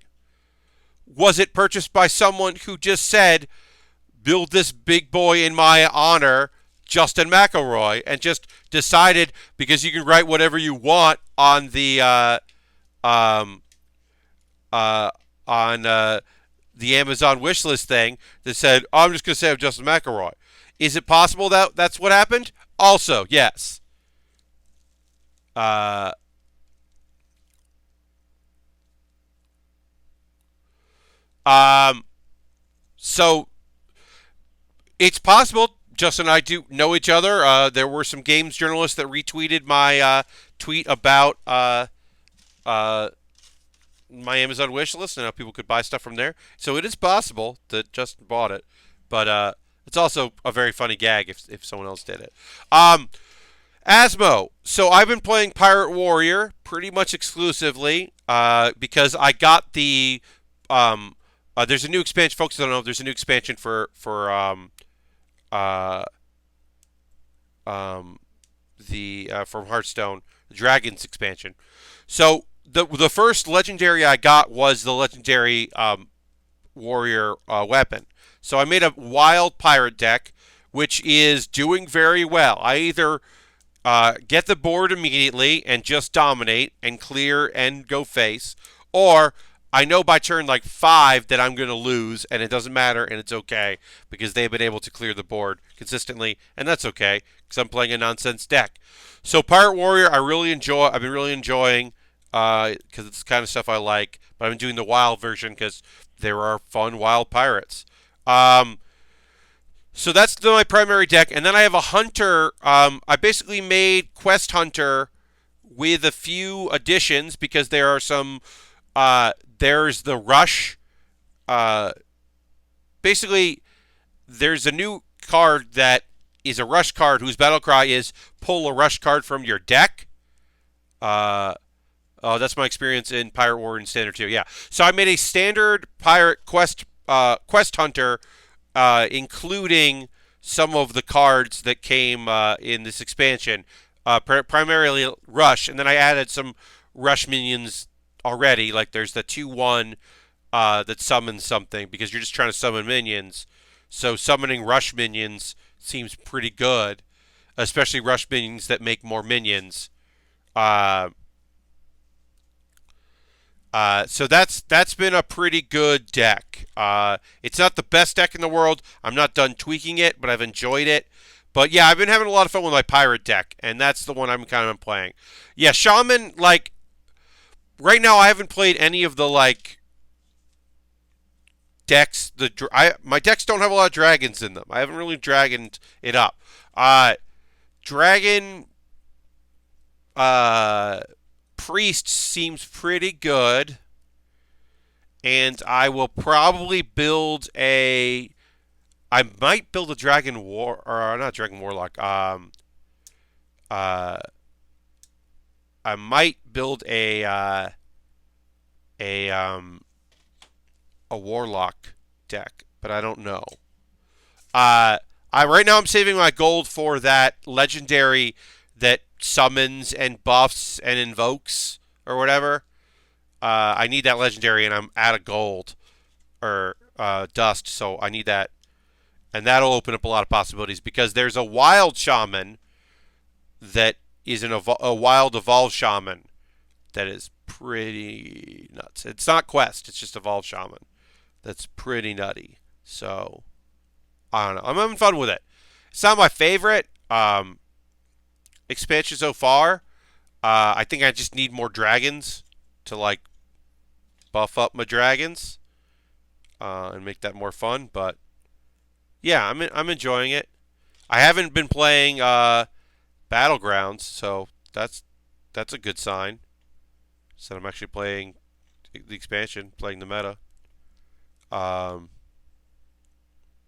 Speaker 1: Was it purchased by someone who just said, build this big boy in my honor, Justin McElroy, and just decided because you can write whatever you want on the the Amazon wishlist thing that said, oh, I'm just going to say I'm Justin McElroy. Is it possible that that's what happened? Also, yes. So it's possible. Justin and I do know each other. There were some games journalists that retweeted my tweet about my Amazon wish list and how people could buy stuff from there. So it is possible that Justin bought it, but it's also a very funny gag if someone else did it. Asmo. So I've been playing Pirate Warrior pretty much exclusively because I got the there's a new expansion. Folks don't know there's a new expansion for from Hearthstone, the Dragons expansion. So the first legendary I got was the legendary warrior weapon. So I made a wild pirate deck, which is doing very well. I either get the board immediately and just dominate and clear and go face, or I know by turn like 5 that I'm going to lose, and it doesn't matter, and it's okay because they've been able to clear the board consistently, and that's okay because I'm playing a nonsense deck. So Pirate Warrior, I've been really enjoying because it's the kind of stuff I like. But I've been doing the wild version because there are fun wild pirates. So that's my primary deck, and then I have a hunter. I basically made Quest Hunter with a few additions because there are some. There's the Rush. Basically, there's a new card that is a Rush card whose battle cry is pull a Rush card from your deck. That's my experience in Pirate War and Standard 2. Yeah. So I made a standard Pirate Quest Hunter, including some of the cards that came in this expansion. Primarily Rush, and then I added some Rush minions already, like there's the 2/1 that summons something because you're just trying to summon minions. So summoning Rush minions seems pretty good, especially Rush minions that make more minions. So that's been a pretty good deck. It's not the best deck in the world. I'm not done tweaking it, but I've enjoyed it. But yeah, I've been having a lot of fun with my pirate deck, and that's the one I'm kind of playing. Yeah, Shaman, like right now, I haven't played any of the like decks. My decks don't have a lot of dragons in them. I haven't really dragoned it up. Dragon Priest seems pretty good, and I will probably build a. I might build a Dragon War or not Dragon Warlock. I might build a Warlock deck, but I don't know. Right now I'm saving my gold for that legendary that summons and buffs and invokes or whatever. I need that legendary, and I'm out of gold or dust, so I need that. And that'll open up a lot of possibilities because there's a wild shaman that is a wild evolved shaman that is pretty nuts. It's not quest, it's just evolved shaman. That's pretty nutty. So, I don't know. I'm having fun with it. It's not my favorite expansion so far. I think I just need more dragons to like buff up my dragons and make that more fun. But yeah, I'm enjoying it. I haven't been playing Battlegrounds, so that's a good sign. So I'm actually playing the expansion, playing the meta. But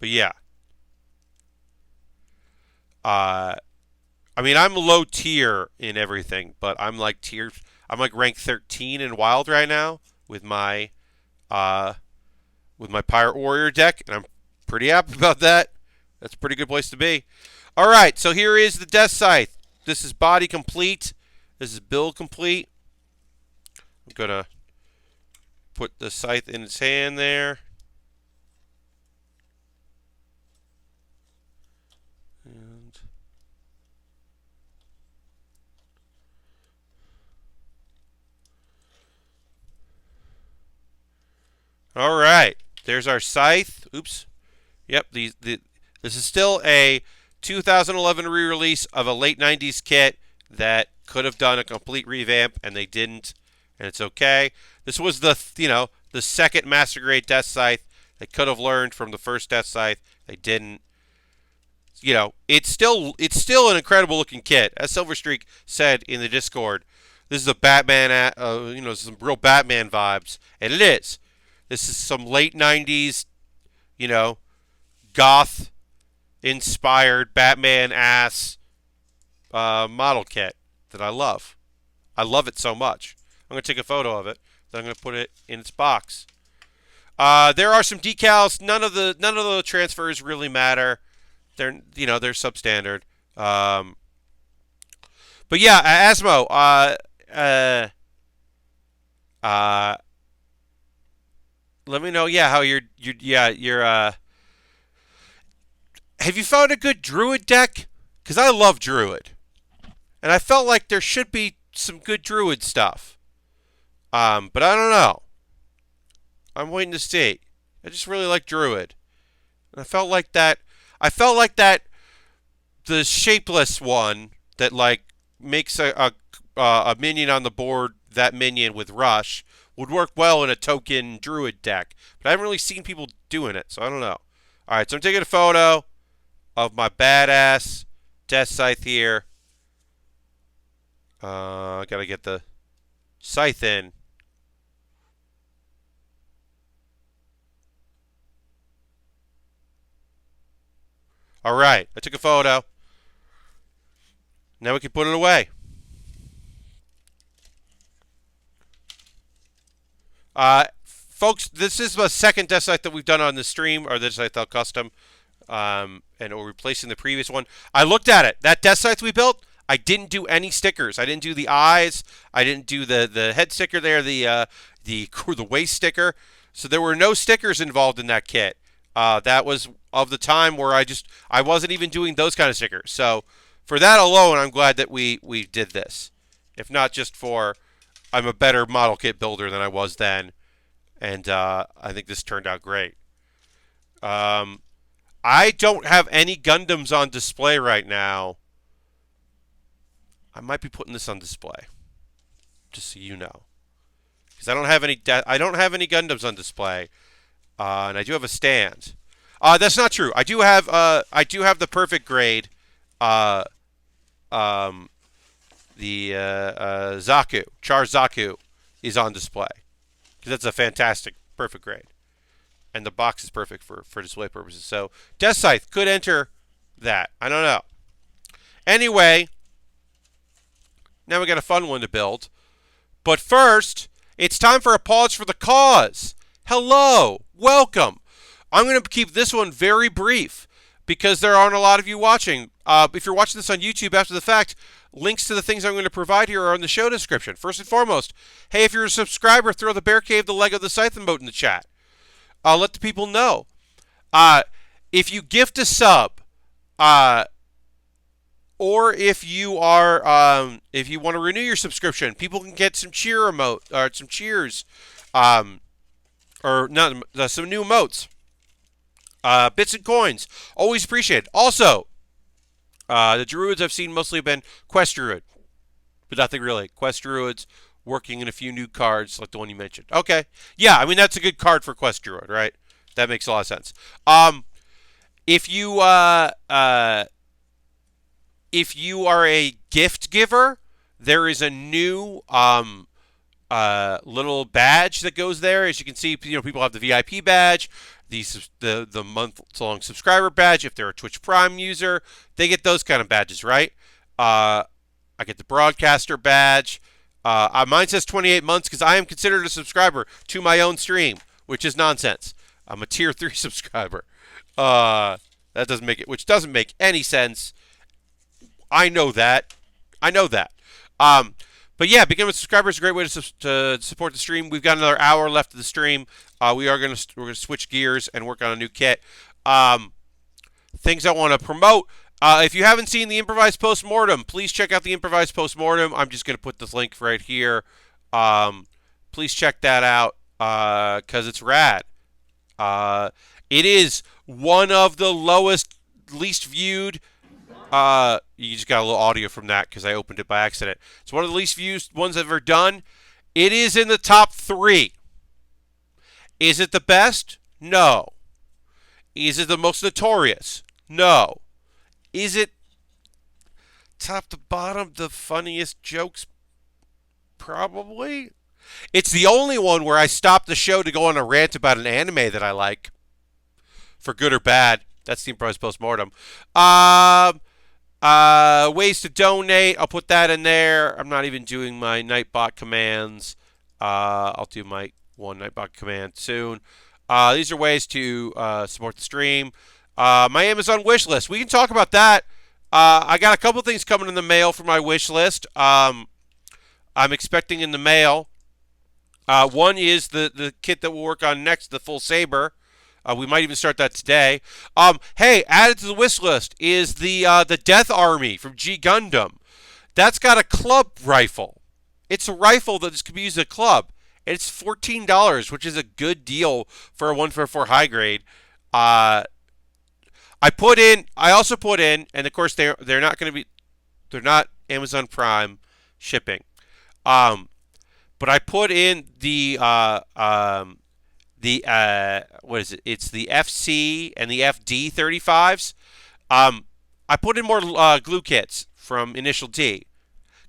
Speaker 1: yeah, I mean I'm low tier in everything, but I'm like rank 13 in Wild right now with my Pirate Warrior deck, and I'm pretty happy about that. That's a pretty good place to be. All right, so here is the Deathscythe. This is body complete. This is build complete. I'm gonna put the scythe in its hand there. And all right, there's our scythe. Oops. Yep, this is still a 2011 re-release of a late 90s kit that could have done a complete revamp, and they didn't, and it's okay. This was the second Master Grade Deathscythe. They could have learned from the first Deathscythe. They didn't. It's still an incredible looking kit. As Silverstreak said in the Discord, this is a Batman, some real Batman vibes, and it is. This is some late 90s, goth inspired Batman ass model kit that I love. I love it so much. I'm going to take a photo of it. Then I'm going to put it in its box. There are some decals. None of the transfers really matter. They're substandard. But yeah, Asmo. Let me know. Yeah, how you're. Have you found a good Druid deck? Because I love Druid, and I felt like there should be some good Druid stuff. But I don't know. I'm waiting to see. I just really like Druid. And I felt like that the shapeless one that like makes a minion on the board, that minion with rush, would work well in a token Druid deck. But I haven't really seen people doing it, so I don't know. Alright, so I'm taking a photo of my badass Deathscythe here. I gotta get the scythe in. Alright, I took a photo. Now we can put it away. Folks, this is the second Deathscythe that we've done on the stream, or the Deathscythe custom, and we're replacing the previous one. I looked at it. That Deathscythe we built, I didn't do any stickers. I didn't do the eyes. I didn't do the head sticker there, the waist sticker. So there were no stickers involved in that kit. That was of the time where I wasn't even doing those kind of stickers. So for that alone, I'm glad that we did this. If not just for, I'm a better model kit builder than I was then, and I think this turned out great. I don't have any Gundams on display right now. I might be putting this on display, just so you know, because I don't have any Gundams on display, and I do have a stand. That's not true. I do have the perfect grade, the Zaku, Char Zaku, is on display because that's a fantastic perfect grade, and the box is perfect for display purposes. So Deathscythe could enter that. I don't know. Anyway, now we got a fun one to build. But first, it's time for a pause for the cause. Hello, welcome. I'm going to keep this one very brief because there aren't a lot of you watching. If you're watching this on YouTube after the fact, links to the things I'm going to provide here are in the show description. First and foremost, hey, if you're a subscriber, throw the Bear Cave, the Lego, the Scythe emote in the chat. Let the people know. if you gift a sub, uh, or if you want to renew your subscription, people can get some cheer emote or some cheers, um, or not some new emotes, bits and coins. Always appreciated. Also, the druids I've seen mostly have been quest druid, but nothing really. Quest druids working in a few new cards like the one you mentioned. Okay, yeah, I mean that's a good card for quest druid, right? That makes a lot of sense. If you if you are a gift giver, there is a new little badge that goes there. As you can see, people have the VIP badge, the month-long subscriber badge. If they're a Twitch Prime user, they get those kind of badges, right? I get the broadcaster badge. Mine says 28 months because I am considered a subscriber to my own stream, which is nonsense. I'm a tier 3 subscriber. That doesn't make it, which doesn't make any sense. I know that. But yeah, becoming a subscriber is a great way to support the stream. We've got another hour left of the stream. We're gonna switch gears and work on a new kit. Things I want to promote. If you haven't seen the Improvised Postmortem, please check out the Improvised Postmortem. I'm just gonna put this link right here. Please check that out because it's rad. It is one of the least viewed. You just got a little audio from that because I opened it by accident. It's one of the least viewed ones I've ever done. It is in the top 3. Is it the best? No. Is it the most notorious? No. Is it top to bottom the funniest jokes? Probably. It's the only one where I stopped the show to go on a rant about an anime that I like. For good or bad. That's the Improvised Postmortem. Ways to donate. I'll put that in there. I'm not even doing my Nightbot commands. I'll do my one Nightbot command soon. These are ways to support the stream. My Amazon wish list. We can talk about that. I got a couple things coming in the mail for my wish list. I'm expecting in the mail. One is the kit that we'll work on next, the full saber. We might even start that today. Hey, added to the wish list is the Death Army from G Gundam. That's got a club rifle. It's a rifle that can be used as a club. It's $14, which is a good deal for a 144 high grade. I also put in, and of course they're not Amazon Prime shipping. But I put in what is it? It's the FC and the FD 35s. I put in more glue kits from Initial D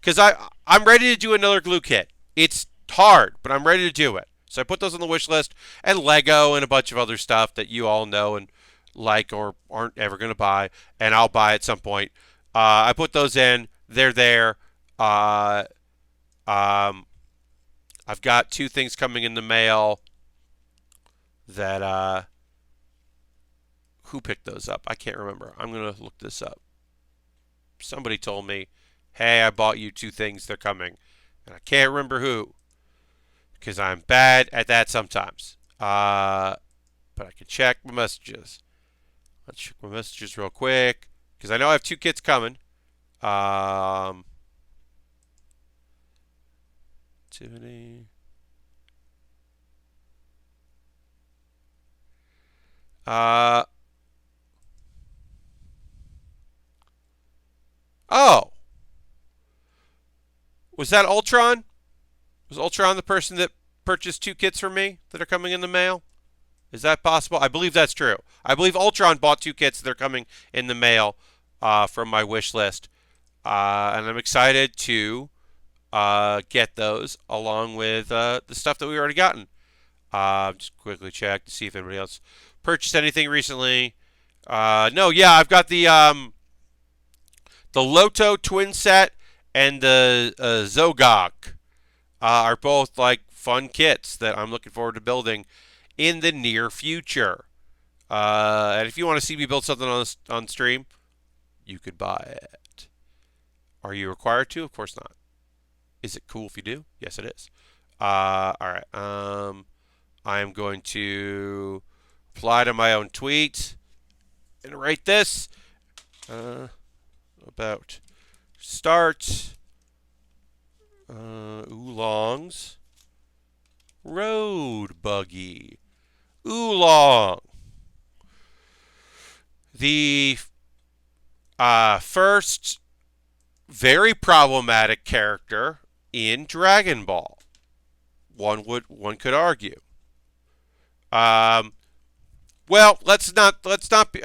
Speaker 1: because I'm ready to do another glue kit. It's hard, but I'm ready to do it. So I put those on the wish list, and Lego and a bunch of other stuff that you all know and like or aren't ever going to buy, and I'll buy at some point. I put those in. They're there. I've got 2 things coming in the mail that who picked those up? I can't remember. I'm going to look this up. Somebody told me, hey, I bought you 2 things. They're coming. And I can't remember who because I'm bad at that sometimes. But I can check my messages. Let's check my messages real quick because I know I have 2 kits coming. Activity. Oh. Was that Ultron? Was Ultron the person that purchased 2 kits from me that are coming in the mail? Is that possible? I believe that's true. I believe Ultron bought 2 kits that are coming in the mail from my wish list. And I'm excited to get those along with the stuff that we've already gotten. Just quickly check to see if anybody else purchased anything recently. No, yeah, I've got the Loto twin set and the Zogok are both like fun kits that I'm looking forward to building in the near future. And if you want to see me build something on stream, you could buy it. Are you required to? Of course not. Is it cool if you do? Yes, it is. All right. I am going to reply to my own tweet. and write this about start Oolong's road buggy. Oolong, the first very problematic character in Dragon Ball. One could argue. Well, let's not be.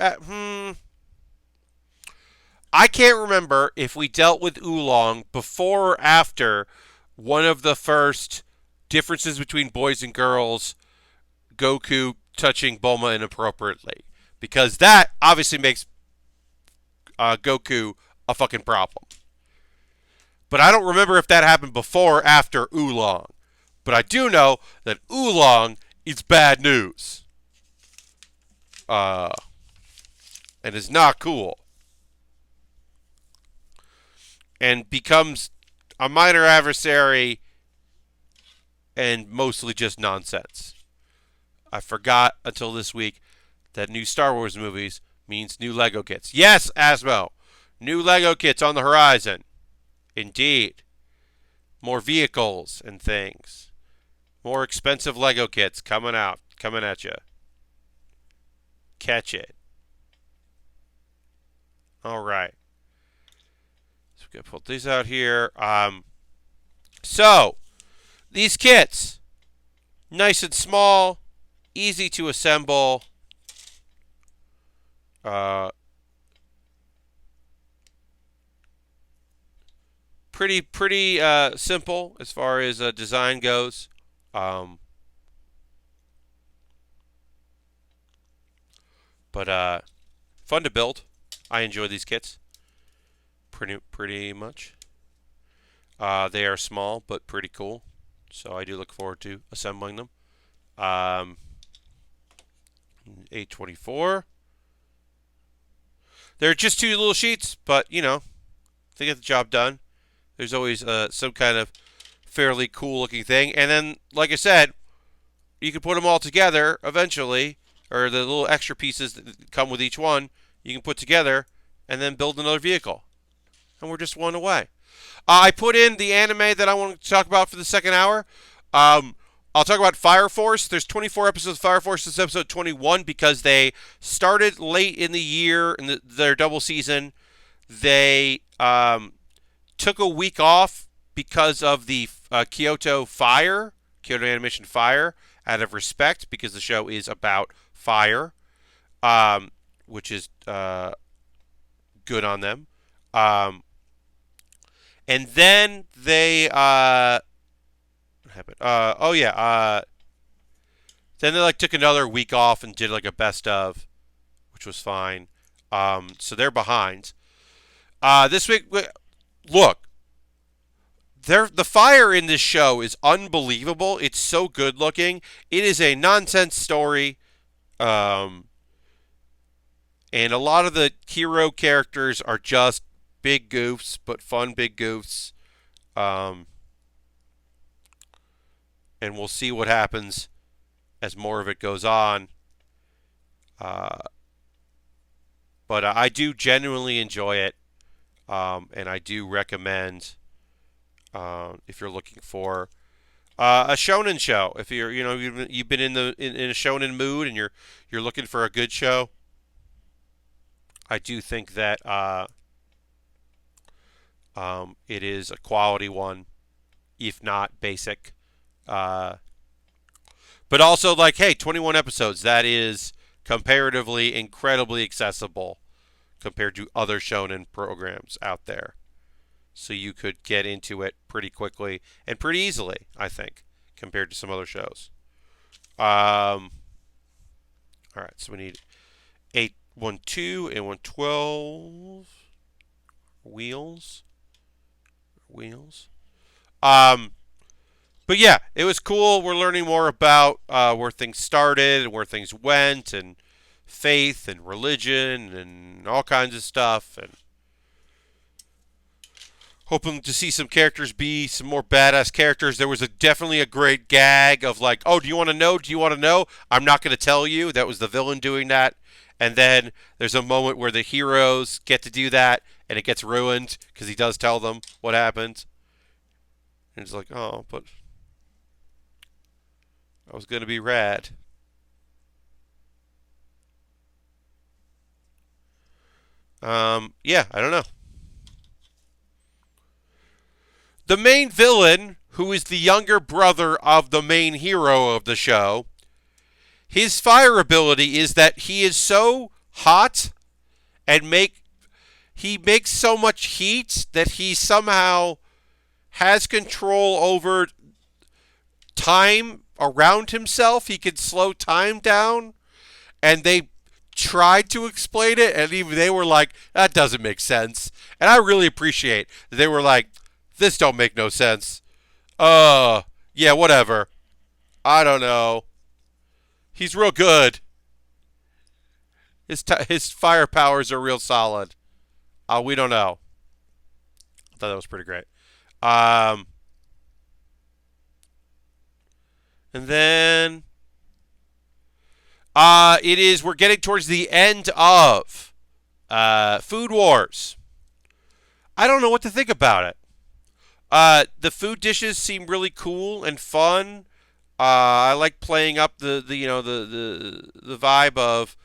Speaker 1: I can't remember if we dealt with Oolong before or after one of the first differences between boys and girls, Goku touching Bulma inappropriately, because that obviously makes Goku a fucking problem. But I don't remember if that happened before or after Oolong. But I do know that Oolong is bad news. And is not cool. And becomes a minor adversary and mostly just nonsense. I forgot until this week that new Star Wars movies means new Lego kits. Yes, Asmo. New Lego kits on the horizon. Indeed. More vehicles and things. More expensive Lego kits coming at you. Catch it. All right. So we're going to put these out here. So, these kits, nice and small, easy to assemble. Pretty simple as far as design goes. But fun to build. I enjoy these kits. Pretty much. They are small but pretty cool, so I do look forward to assembling them. 824. They're just two little sheets, but they get the job done. There's always some kind of fairly cool looking thing, and then, like I said, you can put them all together eventually, or the little extra pieces that come with each one. You can put together and then build another vehicle, and we're just one away. I put in the anime that I want to talk about for the second hour. I'll talk about Fire Force. There's 24 episodes of Fire Force. This is episode 21 because they started late in the year in their double season. They took a week off because of the Kyoto Animation Fire, out of respect, because the show is about fire, which is good on them. And then they what happened? Then they took another week off and did a best of, which was fine. So they're behind. This week, look, the fire in this show is unbelievable. It's so good looking. It is a nonsense story. And a lot of the hero characters are just big goofs, but fun big goofs. And we'll see what happens as more of it goes on. But I do genuinely enjoy it. And I do recommend, if you're looking for a shonen show, if you've been in a shonen mood and you're looking for a good show, I do think that it is a quality one, if not basic. But also, hey, 21 episodes. That is comparatively incredibly accessible compared to other shonen programs out there. So you could get into it pretty quickly and pretty easily, I think, compared to some other shows. All right, so we need 812 and 112 wheels. But yeah, it was cool. We're learning more about where things started and where things went, and faith and religion and all kinds of stuff. And Hoping to see some characters be some more badass characters. There was definitely a great gag of like, oh, do you want to know? Do you want to know? I'm not going to tell you. That was the villain doing that. And then there's a moment where the heroes get to do that, and it gets ruined because he does tell them what happens. And it's like, oh, but I was going to be rad. Yeah, I don't know. The main villain, who is the younger brother of the main hero of the show, his fire ability is that he is so hot and he makes so much heat that he somehow has control over time around himself. He can slow time down, and they tried to explain it, and even they were like, that doesn't make sense. And I really appreciate that they were like, this don't make no sense. Yeah, whatever. I don't know. He's real good. His fire powers are real solid. We don't know. I thought that was pretty great. And then we're getting towards the end of Food Wars. I don't know what to think about it. The food dishes seem really cool and fun. I like playing up the vibe of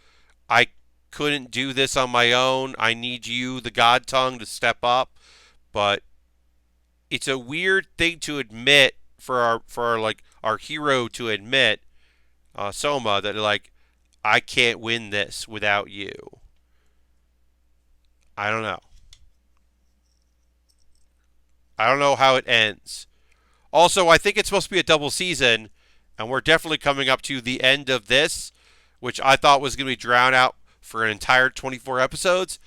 Speaker 1: I couldn't do this on my own. I need you, the God Tongue, to step up. But it's a weird thing to admit for our hero to admit, Soma, that like I can't win this without you. I don't know. I don't know how it ends. Also, I think it's supposed to be a double season, and we're definitely coming up to the end of this, which I thought was going to be drowned out for an entire 24 episodes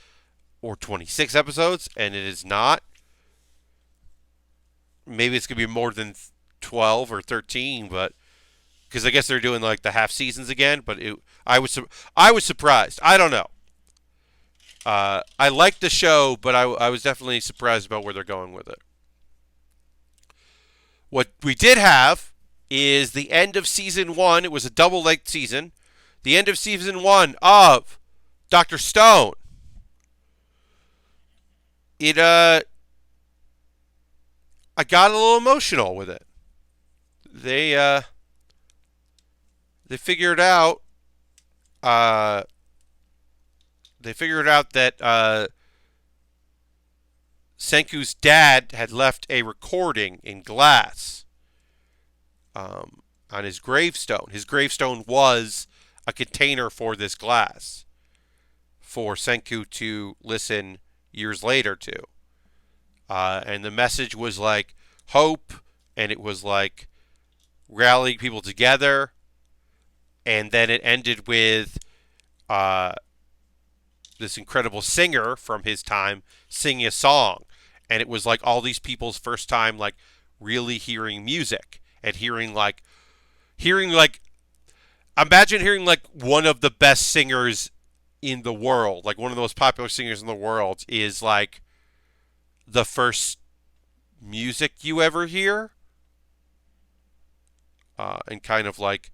Speaker 1: or 26 episodes, and it is not. Maybe it's going to be more than 12 or 13, but because I guess they're doing like the half seasons again. But I was surprised. I don't know. I liked the show, but I was definitely surprised about where they're going with it. What we did have is the end of season 1. It was a double-length season. The end of season 1 of Dr. Stone. I got a little emotional with it. They figured out that Senku's dad had left a recording in glass on his gravestone. His gravestone was a container for this glass for Senku to listen years later to. And the message was like hope, and it was like rallying people together. And then it ended with this incredible singer from his time singing a song. And it was like all these people's first time like really hearing music and hearing like imagine hearing like one of the best singers in the world, like one of the most popular singers in the world is like the first music you ever hear, and kind of like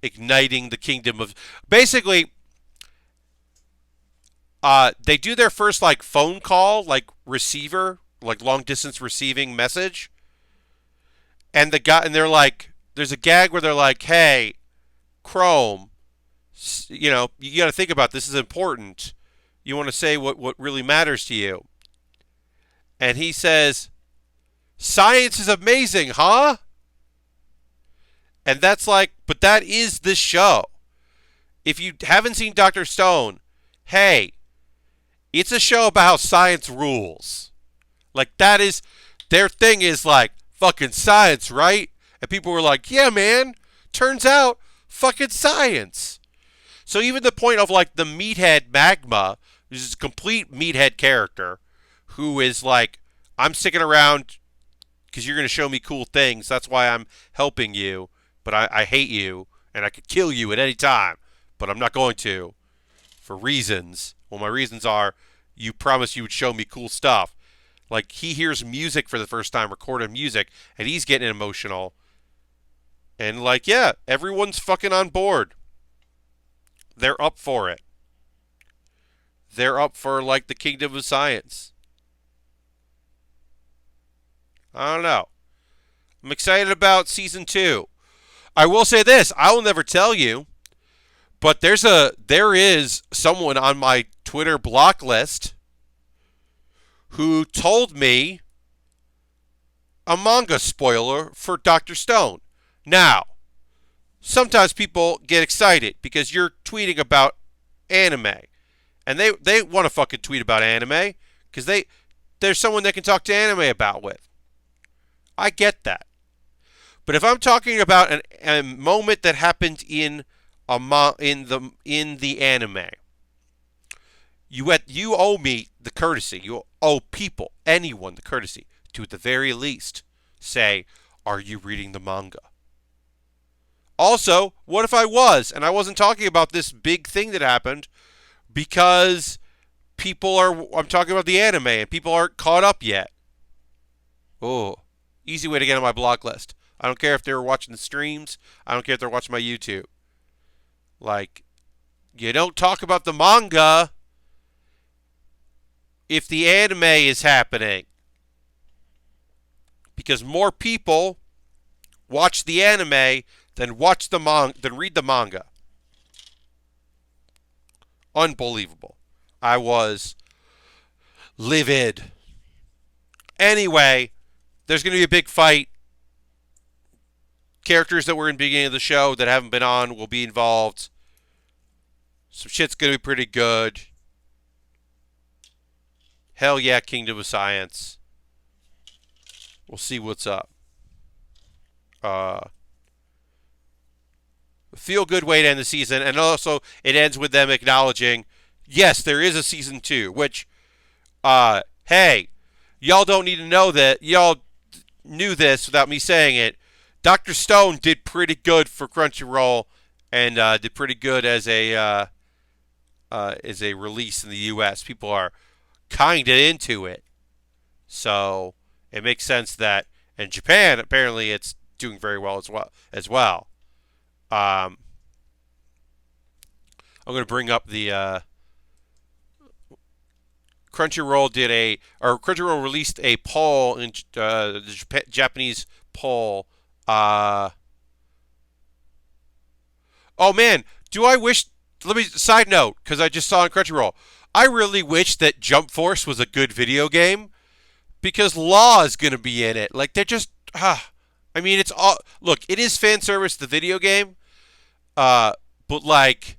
Speaker 1: igniting the kingdom of basically they do their first like phone call, like receiver, like long distance receiving message, and they're like, there's a gag where they're like, hey, Chrome, you got to think about this is important. You want to say what really matters to you. And he says, science is amazing, huh? And that's like, but that is this show. If you haven't seen Dr. Stone, hey, it's a show about how science rules. Like, that is, their thing is like, fucking science, right? And people were like, yeah, man, turns out, fucking science. So even the point of like the meathead Magma, which is a complete meathead character, who is like, I'm sticking around because you're going to show me cool things. That's why I'm helping you. But I hate you, and I could kill you at any time. But I'm not going to, for reasons. Well, my reasons are, you promised you would show me cool stuff. Like, he hears music for the first time, recorded music, and he's getting emotional. And, like, yeah, everyone's fucking on board. They're up for it. They're up for, like, the kingdom of science. I don't know. I'm excited about season 2. I will say this, I will never tell you, but there is someone on my Twitter block list who told me a manga spoiler for Dr. Stone. Now, sometimes people get excited because you're tweeting about anime. And they want to fucking tweet about anime because there's someone they can talk to anime about with. I get that. But if I'm talking about a moment that happened in the anime, you owe me the courtesy. You owe people, anyone, the courtesy to, at the very least, say, "Are you reading the manga?" Also, what if I was, and I wasn't talking about this big thing that happened because I'm talking about the anime and people aren't caught up yet. Oh, easy way to get on my block list. I don't care if they're watching the streams. I don't care if they're watching my YouTube. Like, you don't talk about the manga if the anime is happening. Because more people watch the anime than read the manga. Unbelievable. I was livid. Anyway, there's going to be a big fight. Characters that were in the beginning of the show that haven't been on will be involved. Some shit's going to be pretty good. Hell yeah, Kingdom of Science. We'll see what's up. Feel good way to end the season, and also it ends with them acknowledging, yes, there is a season 2, which, hey, y'all don't need to know that. Y'all knew this without me saying it. Dr. Stone did pretty good for Crunchyroll, and did pretty good as a release in the U.S. People are kind of into it, so it makes sense that in Japan apparently it's doing very well as well. I'm going to bring up the Crunchyroll released a poll in the Japanese poll. Oh man, side note, because I just saw on Crunchyroll, I really wish that Jump Force was a good video game, because Law is going to be in it. Like, they're just, I mean, it's all, look, it is fan service, the video game, but like,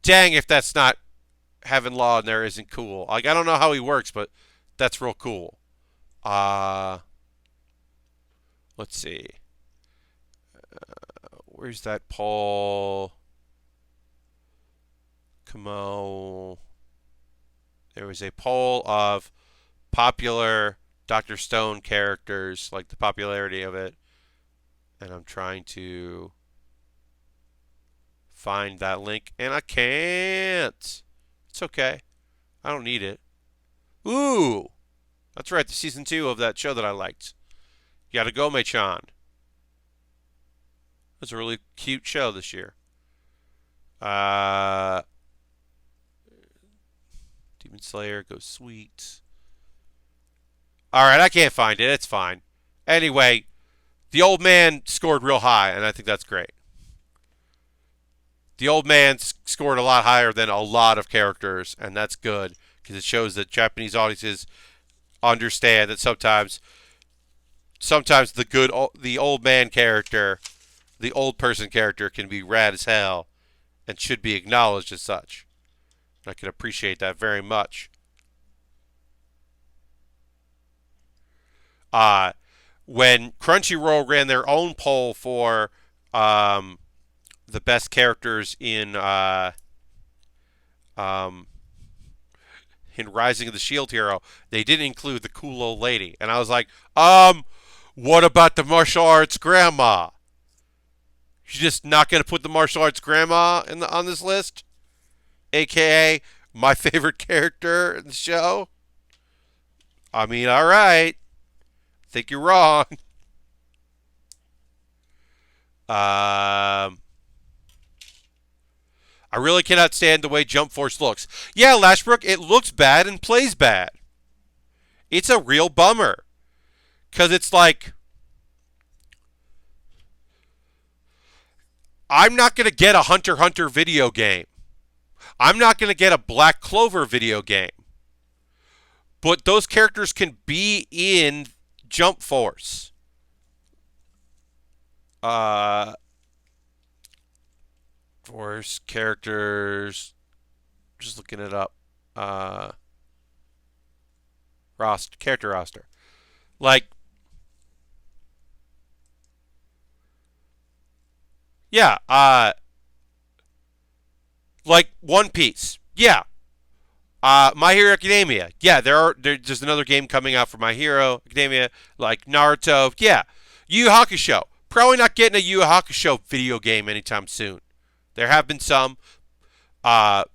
Speaker 1: dang if that's not, having Law in there isn't cool. Like, I don't know how he works, but that's real cool. Let's see. Where's that poll? Come on. There was a poll of popular Dr. Stone characters, like the popularity of it. And I'm trying to find that link, and I can't. It's okay. I don't need it. Ooh! That's right, the season 2 of that show that I liked. Yatagome-chan. That's a really cute show this year. Demon Slayer, Go Sweet. Alright, I can't find it. It's fine. Anyway, the old man scored real high, and I think that's great. The old man scored a lot higher than a lot of characters, and that's good, because it shows that Japanese audiences understand that sometimes the old man character, the old person character, can be rad as hell and should be acknowledged as such. I can appreciate that very much. When Crunchyroll ran their own poll for the best characters in Rising of the Shield Hero, they didn't include the cool old lady, and I was like, what about the martial arts grandma? You're just not going to put the martial arts grandma on this list? AKA my favorite character in the show? I mean, all right. Think you're wrong. I really cannot stand the way Jump Force looks. Yeah, Lashbrook, it looks bad and plays bad. It's a real bummer. Because it's like, I'm not going to get a Hunter x Hunter video game. I'm not going to get a Black Clover video game. But those characters can be in Jump Force. Force characters. Just looking it up. Character roster. Like, yeah, like One Piece. Yeah. My Hero Academia. Yeah, there's another game coming out for My Hero Academia, like Naruto. Yeah. Yu Yu Hakusho. Probably not getting a Yu Yu Hakusho video game anytime soon. There have been some. Hunter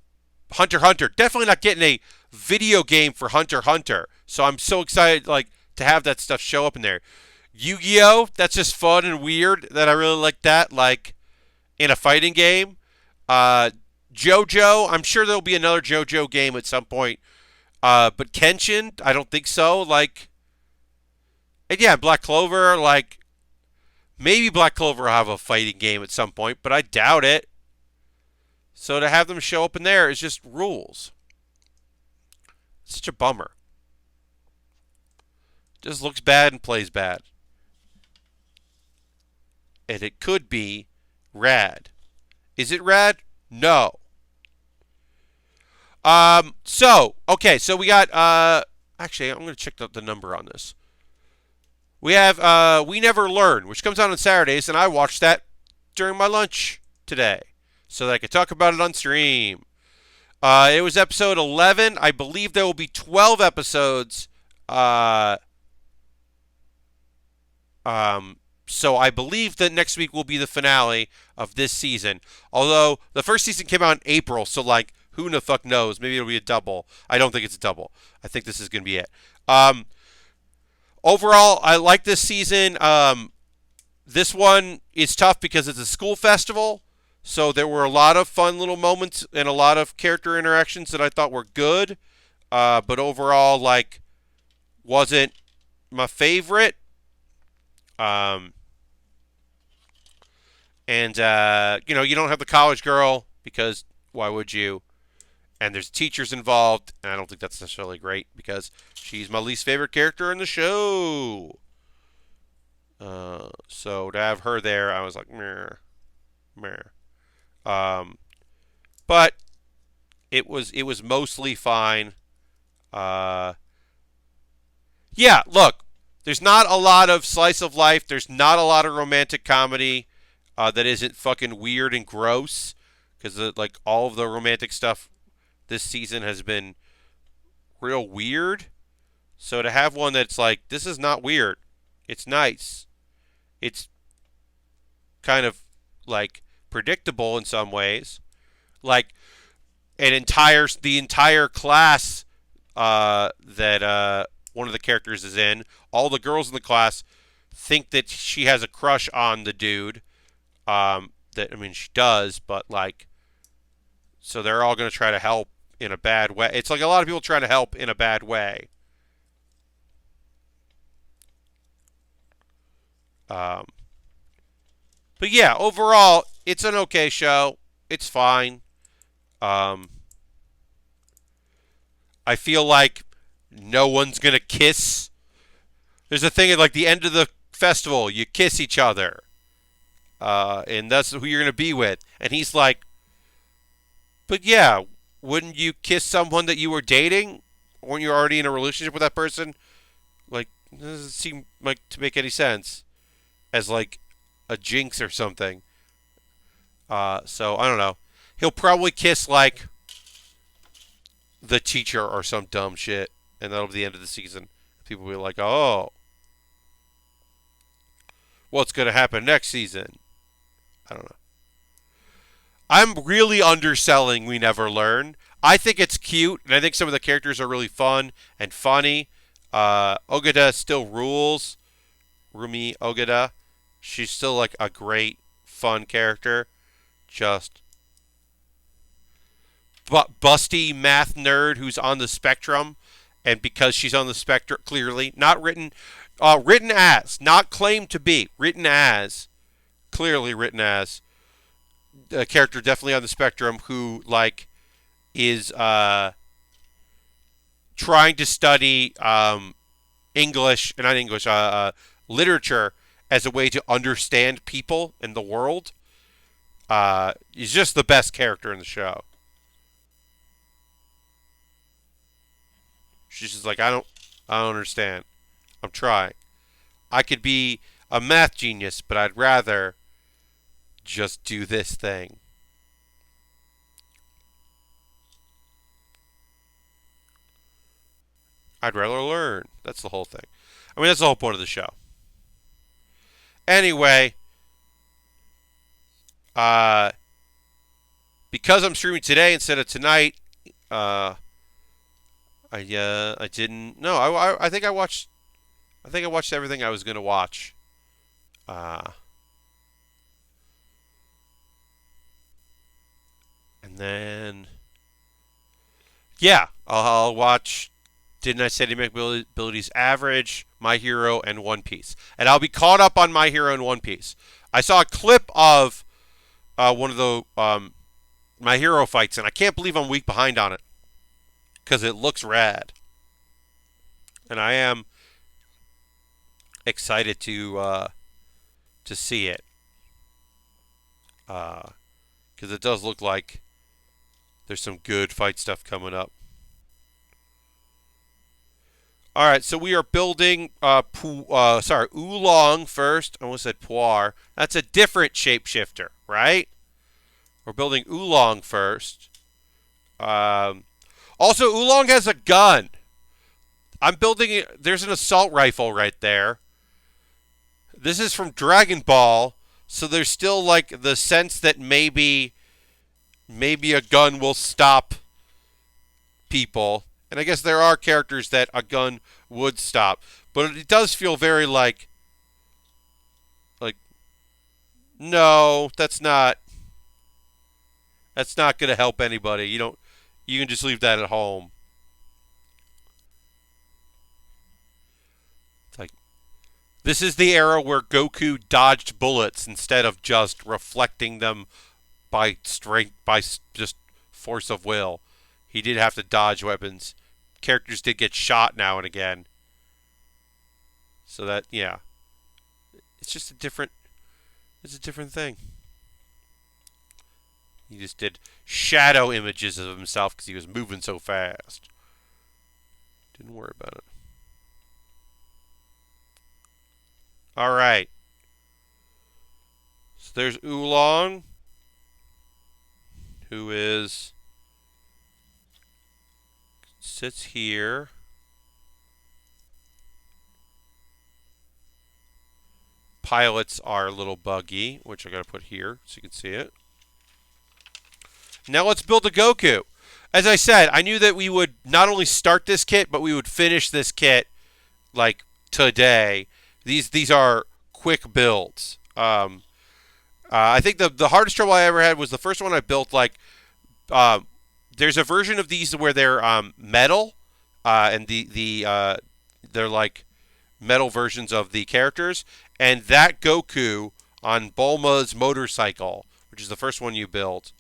Speaker 1: x Hunter. Definitely not getting a video game for Hunter x Hunter. So I'm so excited like to have that stuff show up in there. Yu-Gi-Oh! That's just fun and weird that I really like that. Like in a fighting game. JoJo, I'm sure there'll be another JoJo game at some point. But Kenshin, I don't think so. Like, and yeah, Black Clover, like, maybe Black Clover will have a fighting game at some point, but I doubt it. So to have them show up in there is just rules. It's such a bummer. Just looks bad and plays bad. And it could be rad. Is it rad? No. So we got, actually, I'm going to check the number on this. We have, We Never Learn, which comes out on Saturdays, and I watched that during my lunch today so that I could talk about it on stream. It was episode 11. I believe there will be 12 episodes. So I believe that next week will be the finale of this season. Although the first season came out in April, so like who the fuck knows? Maybe it'll be a double. I don't think it's a double. I think this is gonna be it. Overall, I like this season. This one is tough because it's a school festival, so there were a lot of fun little moments and a lot of character interactions that I thought were good. But overall, like, wasn't my favorite. You don't have the college girl because why would you? And there's teachers involved, and I don't think that's necessarily great because she's my least favorite character in the show. So to have her there, I was like, meh, meh. But it was mostly fine. Yeah, look, there's not a lot of slice of life. There's not a lot of romantic comedy that isn't fucking weird and gross. Because like all of the romantic stuff this season has been real weird. So to have one that's like, this is not weird. It's nice. It's kind of like predictable in some ways. Like the entire class that one of the characters is in, all the girls in the class think that she has a crush on the dude. She does, but like, so they're all going to try to help in a bad way. It's like a lot of people trying to help in a bad way. But yeah, overall, it's an okay show. It's fine. I feel like no one's going to kiss. There's a thing at like the end of the festival, you kiss each other. And that's who you're going to be with. And he's like, but yeah, wouldn't you kiss someone that you were dating? Weren't you already in a relationship with that person? Like, it doesn't seem like to make any sense. As like a jinx or something. So I don't know. He'll probably kiss like the teacher or some dumb shit. And that'll be the end of the season. People will be like, oh, what's going to happen next season? I don't know. I'm really underselling We Never Learn. I think it's cute, and I think some of the characters are really fun and funny. Ogata still rules. Rumi Ogata. She's still like a great, fun character. Just busty math nerd who's on the spectrum, and because she's on the spectrum, clearly not written, written as, not claimed to be, written as, clearly written as a character definitely on the spectrum who like is trying to study English, not English, literature as a way to understand people in the world. He's just the best character in the show. She's just like, I don't understand. I'm trying. I could be a math genius, but I'd rather just do this thing. I'd rather learn. That's the whole thing. I mean, that's the whole point of the show. Anyway, because I'm streaming today instead of tonight, I didn't. No, I think I watched. I think I watched everything I was gonna watch. And then, yeah, I'll watch. Didn't I say to make abilities average, My Hero, and One Piece, and I'll be caught up on My Hero and One Piece. I saw a clip of one of the My Hero fights, and I can't believe I'm a week behind on it because it looks rad, and I am excited to see it because it does look like there's some good fight stuff coming up. All right, so we are building Oolong first. I almost said Puar. That's a different shapeshifter, right? We're building Oolong first. Also, Oolong has a gun. I'm building it. There's an assault rifle right there. This is from Dragon Ball, so there's still like the sense that maybe a gun will stop people. And I guess there are characters that a gun would stop, but it does feel very like no, that's not going to help anybody. You can just leave that at home. It's like this is the era where Goku dodged bullets instead of just reflecting them by strength, by just force of will. He did have to dodge weapons. Characters did get shot now and again. So that, yeah. It's just a different thing. He just did shadow images of himself because he was moving so fast. Didn't worry about it. Alright. So there's Oolong, who sits here. Pilots our little buggy, which I gotta put here so you can see it. Now let's build a Goku. As I said, I knew that we would not only start this kit, but we would finish this kit like today. These are quick builds. I think the hardest trouble I ever had was the first one I built. There's a version of these where they're metal, and they're like metal versions of the characters. And that Goku on Bulma's motorcycle, which is the first one you built,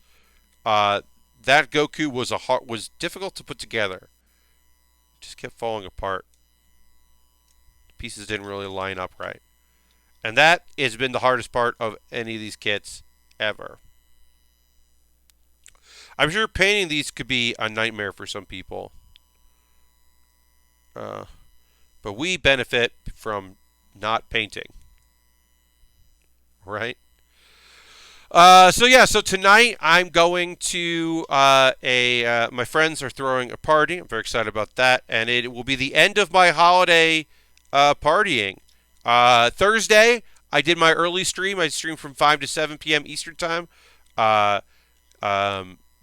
Speaker 1: that Goku was difficult to put together. It just kept falling apart. The pieces didn't really line up right. And that has been the hardest part of any of these kits ever. I'm sure painting these could be a nightmare for some people. But we benefit from not painting. Right? So tonight I'm going to my friends are throwing a party. I'm very excited about that. And it will be the end of my holiday partying. Thursday, I did my early stream. I streamed from 5 to 7 p.m. Eastern Time.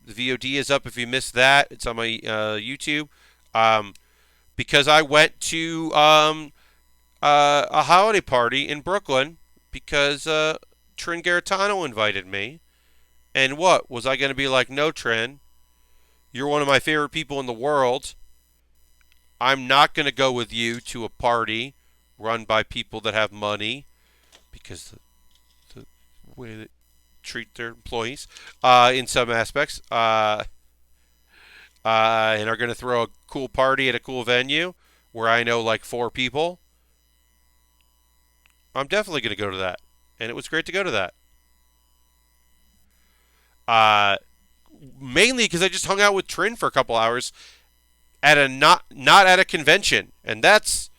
Speaker 1: The VOD is up if you missed that. It's on my YouTube. because I went to a holiday party in Brooklyn because Trin Garitano invited me. And what? Was I going to be like, no, Trin, you're one of my favorite people in the world. I'm not going to go with you to a party run by people that have money because the way they treat their employees in some aspects and are going to throw a cool party at a cool venue where I know like 4 people. I'm definitely going to go to that. And it was great to go to that. Uh, Mainly because I just hung out with Trin for a couple hours at a not at a convention, and that's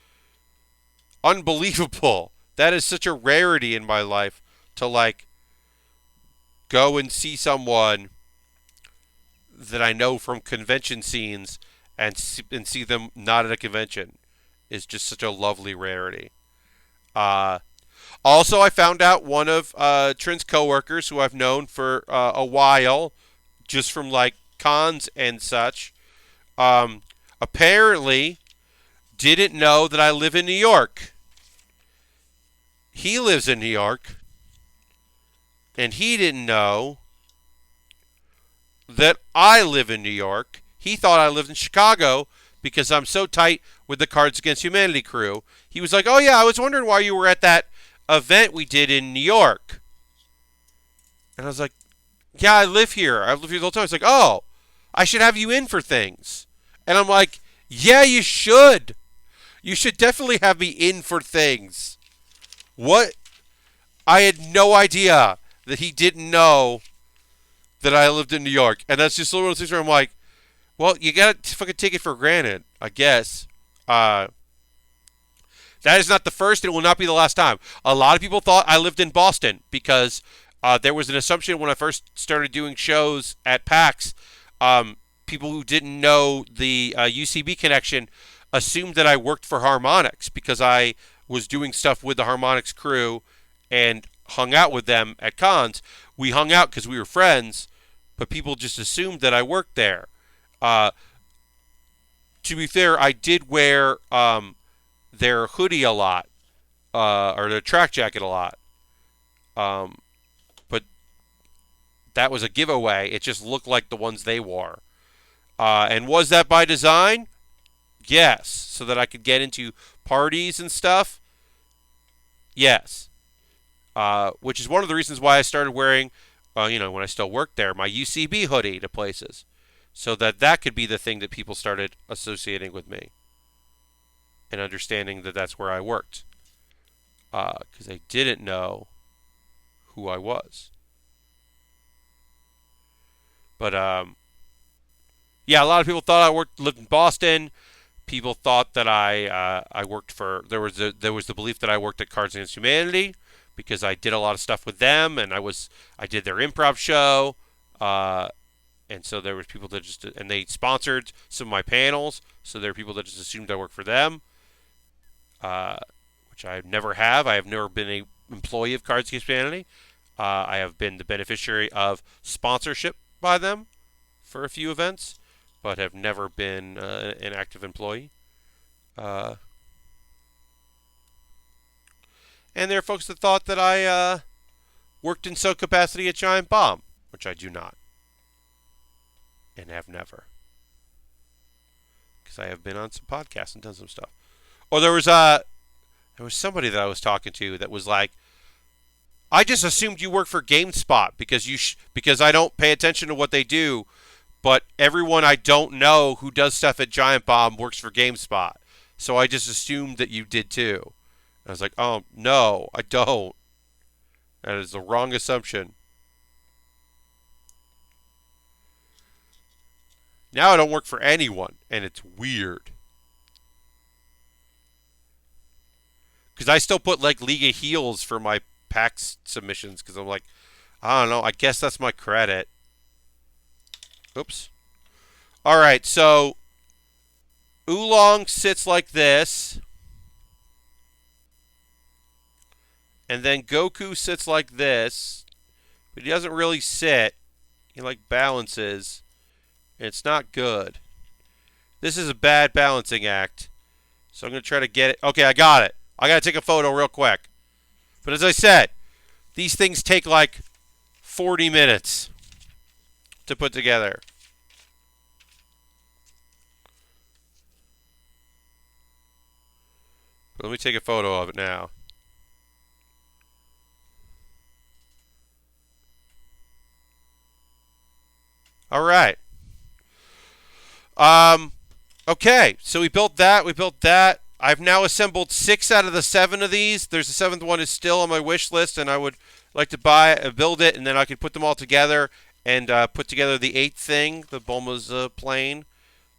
Speaker 1: unbelievable. That is such a rarity in my life to like go and see someone that I know from convention scenes and see them not at a convention is just such a lovely rarity. Uh, Also, I found out one of Trin's coworkers, who I've known for a while, just from like cons and such, apparently didn't know that I live in New York. He lives in New York, and he didn't know that I live in New York. He thought I lived in Chicago because I'm so tight with the Cards Against Humanity crew. He was like, "Oh yeah, I was wondering why you were at that event we did in New York." And I was like, "Yeah, I live here. I've lived here the whole time." It's like, "Oh, I should have you in for things." And I'm like, "Yeah, you should. You should definitely have me in for things." What? I had no idea that he didn't know that I lived in New York. And that's just one of those things where I'm like, well, you gotta fucking take it for granted, I guess. That is not the first, and it will not be the last time. A lot of people thought I lived in Boston because there was an assumption when I first started doing shows at PAX. People who didn't know the UCB connection assumed that I worked for Harmonix because I was doing stuff with the Harmonix crew and hung out with them at cons. We hung out because we were friends, but people just assumed that I worked there. To be fair, I did wear their hoodie a lot, or their track jacket a lot. But that was a giveaway. It just looked like the ones they wore. And was that by design? Yes. So that I could get into parties and stuff? Yes. Which is one of the reasons why I started wearing, when I still worked there, my UCB hoodie to places. So that could be the thing that people started associating with me. And understanding that that's where I worked. Because they didn't know who I was. But, yeah, a lot of people thought I lived in Boston. People thought that I worked for... There was the belief that I worked at Cards Against Humanity because I did a lot of stuff with them, and I did their improv show. And so there was people that just... And they sponsored some of my panels, so there were people that just assumed I worked for them. Which I never have. I have never been an employee of Cards Against Humanity. I have been the beneficiary of sponsorship by them for a few events, but have never been an active employee. And there are folks that thought that I worked in some capacity at Giant Bomb, which I do not, and have never, because I have been on some podcasts and done some stuff. Or there was somebody that I was talking to that was like, I just assumed you work for GameSpot because I don't pay attention to what they do, but everyone I don't know who does stuff at Giant Bomb works for GameSpot. So I just assumed that you did too. And I was like, oh, no, I don't. That is the wrong assumption. Now I don't work for anyone, and it's weird. Because I still put like League of Heels for my PAX submissions because I'm like, I don't know, I guess that's my credit. Oops. Alright, so Oolong sits like this. And then Goku sits like this. But he doesn't really sit. He like balances. And it's not good. This is a bad balancing act. So I'm going to try to get it. Okay, I got it. I got to take a photo real quick. But as I said, these things take like 40 minutes to put together. But let me take a photo of it now. All right. Okay, so we built that. We built that. I've now assembled 6 out of the 7 of these. There's a 7th one is still on my wish list, and I would like to build it, and then I can put them all together and put together the 8th thing, the Bulma's plane,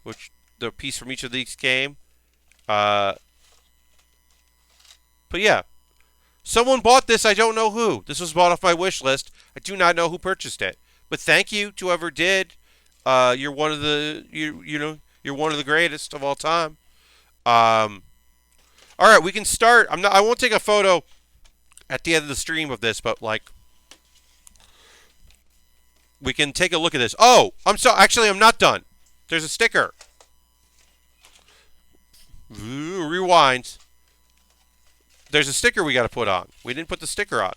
Speaker 1: which the piece from each of these came. But yeah, someone bought this. I don't know who. This was bought off my wish list. I do not know who purchased it. But thank you to whoever did. You're one of the you're one of the greatest of all time. All right, we can start. I won't take a photo at the end of the stream of this, but like we can take a look at this. Oh, actually I'm not done. There's a sticker. Rewind. There's a sticker we got to put on. We didn't put the sticker on.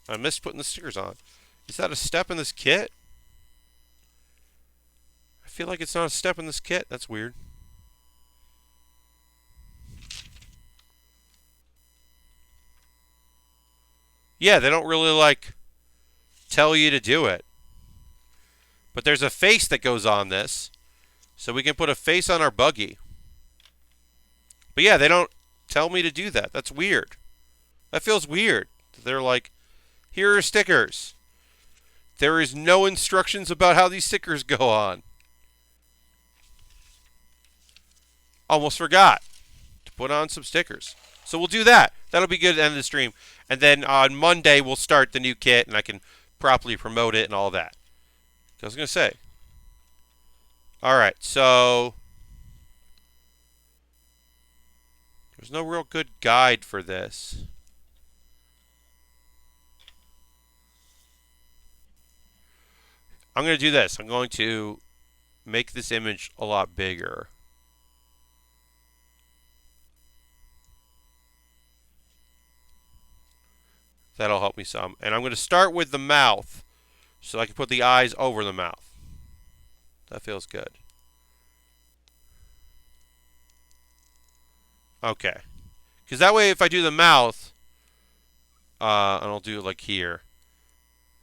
Speaker 1: I missed putting the stickers on. Is that a step in this kit? I feel like it's not a step in this kit. That's weird. Yeah, they don't really like tell you to do it. But there's a face that goes on this. So we can put a face on our buggy. But yeah, they don't tell me to do that. That's weird. That feels weird. They're like, here are stickers. There is no instructions about how these stickers go on. Almost forgot to put on some stickers. So we'll do that. That'll be good at the end of the stream. And then on Monday, we'll start the new kit, and I can properly promote it and all that. I was going to say. All right, so there's no real good guide for this. I'm going to do this. I'm going to make this image a lot bigger. That'll help me some. And I'm going to start with the mouth so I can put the eyes over the mouth. That feels good. Okay. Because that way if I do the mouth, and I'll do it like here.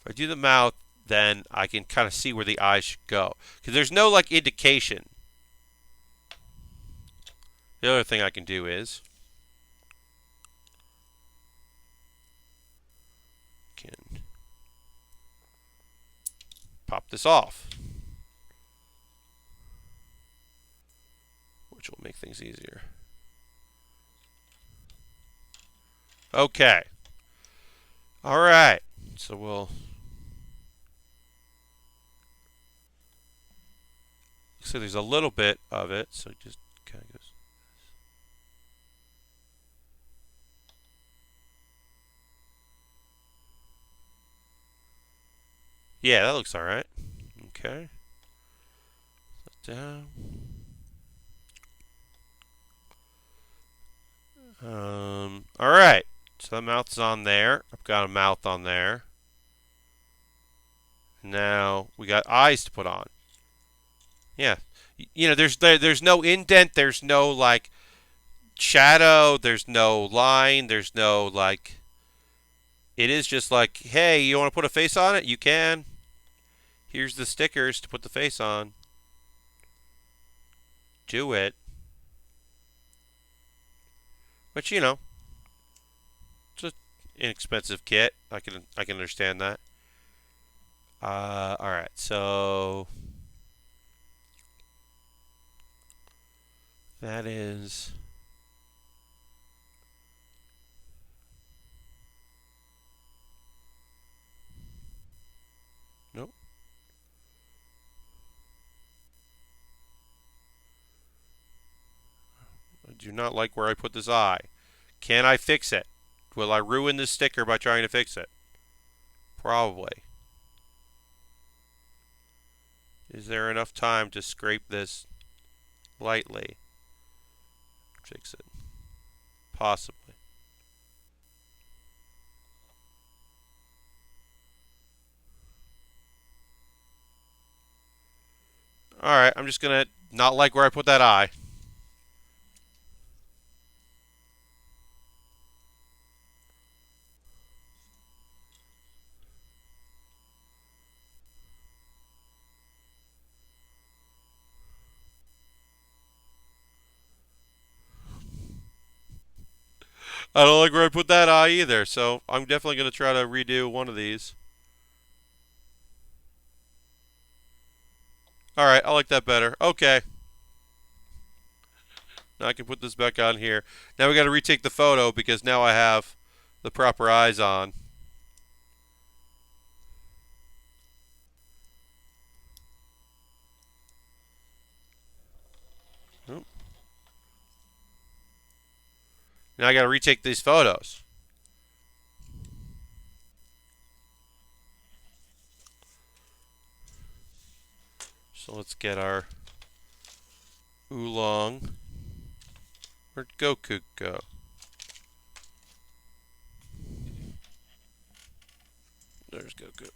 Speaker 1: If I do the mouth, then I can kind of see where the eyes should go. Because there's no like indication. The other thing I can do is can pop this off, which will make things easier. Okay. All right. So we'll. So there's a little bit of it, so it just kind of goes. Yeah, that looks all right. Okay. Down. All right. So the mouth's on there. I've got a mouth on there. Now we got eyes to put on. Yeah. You know, there's no indent. There's no like shadow. There's no line. There's no like. It is just like, hey, you want to put a face on it? You can. Here's the stickers to put the face on. Do it. But you know, it's an inexpensive kit. I can understand that. All right, so that is. Nope. I do not like where I put this eye. Can I fix it? Will I ruin this sticker by trying to fix it? Probably. Is there enough time to scrape this lightly? Fix it. Possibly. Alright, I'm just gonna not like where I put that eye. I don't like where I put that eye either, so I'm definitely going to try to redo one of these. Alright, I like that better. Okay. Now I can put this back on here. Now we got to retake the photo because now I have the proper eyes on. Oop. Now I got to retake these photos. So let's get our Oolong. Where'd Goku go? There's Goku.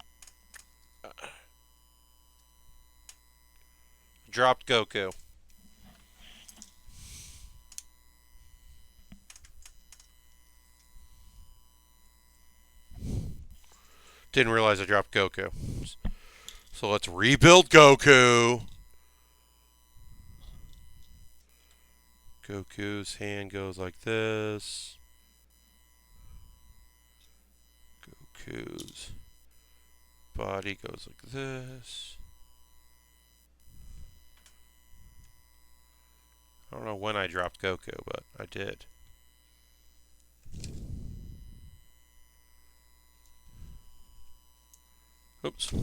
Speaker 1: Dropped Goku. Didn't realize I dropped Goku. So let's rebuild Goku. Goku's hand goes like this. Goku's body goes like this. I don't know when I dropped Goku, but I did. Oops.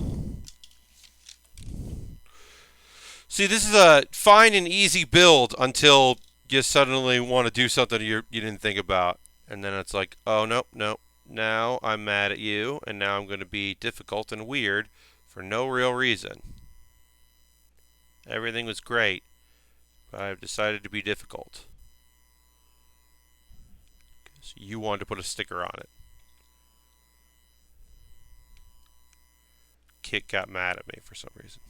Speaker 1: See, this is a fine and easy build until you suddenly want to do something you didn't think about. And then it's like, oh, nope, nope. Now I'm mad at you, and now I'm going to be difficult and weird for no real reason. Everything was great, but I've decided to be difficult. Because you wanted to put a sticker on it. Kit got mad at me for some reason.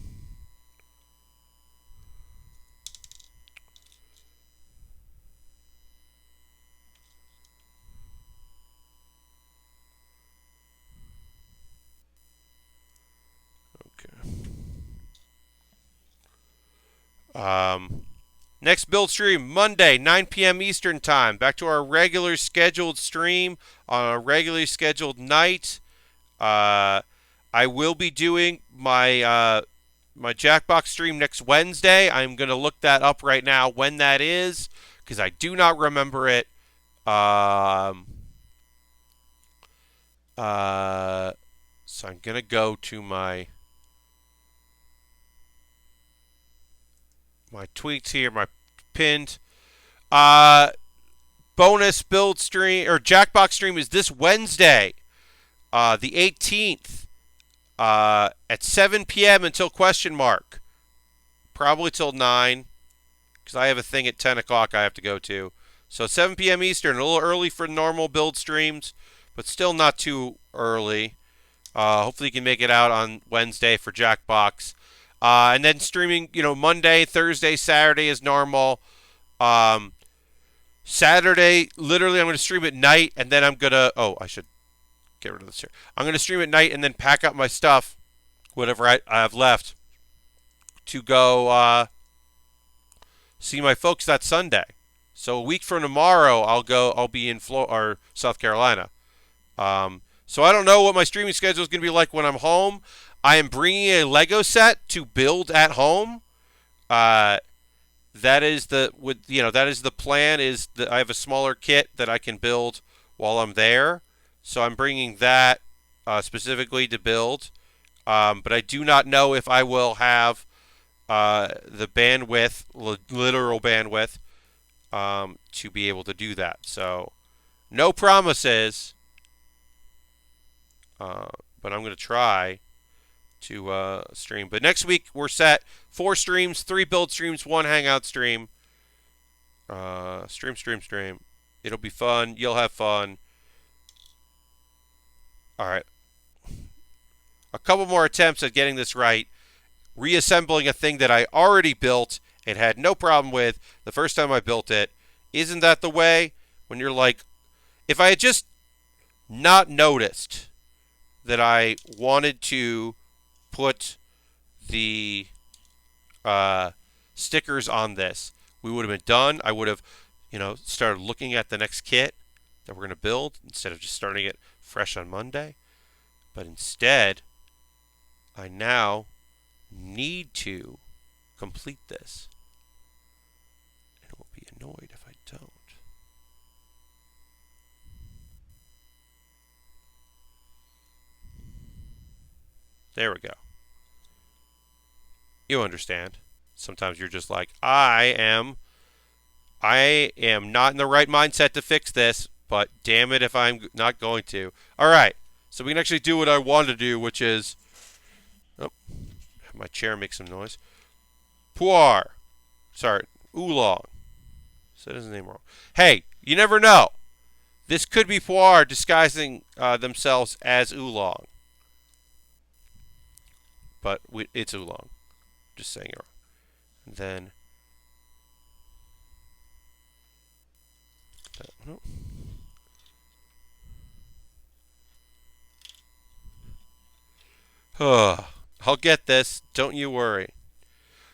Speaker 1: Next build stream, Monday, 9 p.m. Eastern Time. Back to our regular scheduled stream on a regularly scheduled night. I will be doing my my Jackbox stream next Wednesday. I'm going to look that up right now when that is, because I do not remember it. So I'm going to go to my tweets here, my pinned. Bonus build stream, or Jackbox stream is this Wednesday, the 18th, at 7 p.m. until question mark. Probably till 9, because I have a thing at 10 o'clock I have to go to. So 7 p.m. Eastern, a little early for normal build streams, but still not too early. Hopefully you can make it out on Wednesday for Jackbox. And then streaming, Monday, Thursday, Saturday is normal. Saturday, literally, I'm going to stream at night, and then I'm going to... Oh, I should get rid of this here. I'm going to stream at night and then pack up my stuff, whatever I have left, to go see my folks that Sunday. So a week from tomorrow, I'll be in South Carolina. So I don't know what my streaming schedule is going to be like when I'm home. I am bringing a Lego set to build at home. That is the plan. I have a smaller kit that I can build while I'm there, so I'm bringing that specifically to build. But I do not know if I will have the bandwidth, literal bandwidth, to be able to do that. So no promises, but I'm going to try to stream. But next week we're set 4 streams, 3 build streams, 1 hangout stream. Stream. It'll be fun. You'll have fun. All right. A couple more attempts at getting this right. Reassembling a thing that I already built and had no problem with the first time I built it. Isn't that the way? When you're like, if I had just not noticed that I wanted to put the stickers on this, we would have been done. I would have, started looking at the next kit that we're going to build instead of just starting it fresh on Monday. But instead, I now need to complete this. And I will be annoyed if I don't. There we go. You understand. Sometimes you're just like, I am not in the right mindset to fix this, but damn it if I'm not going to. All right. So we can actually do what I want to do, which is, my chair makes some noise. Oolong. Said his name wrong. Hey, you never know. This could be Puar disguising themselves as Oolong. But it's Oolong. Just saying it wrong. And then... I'll get this. Don't you worry.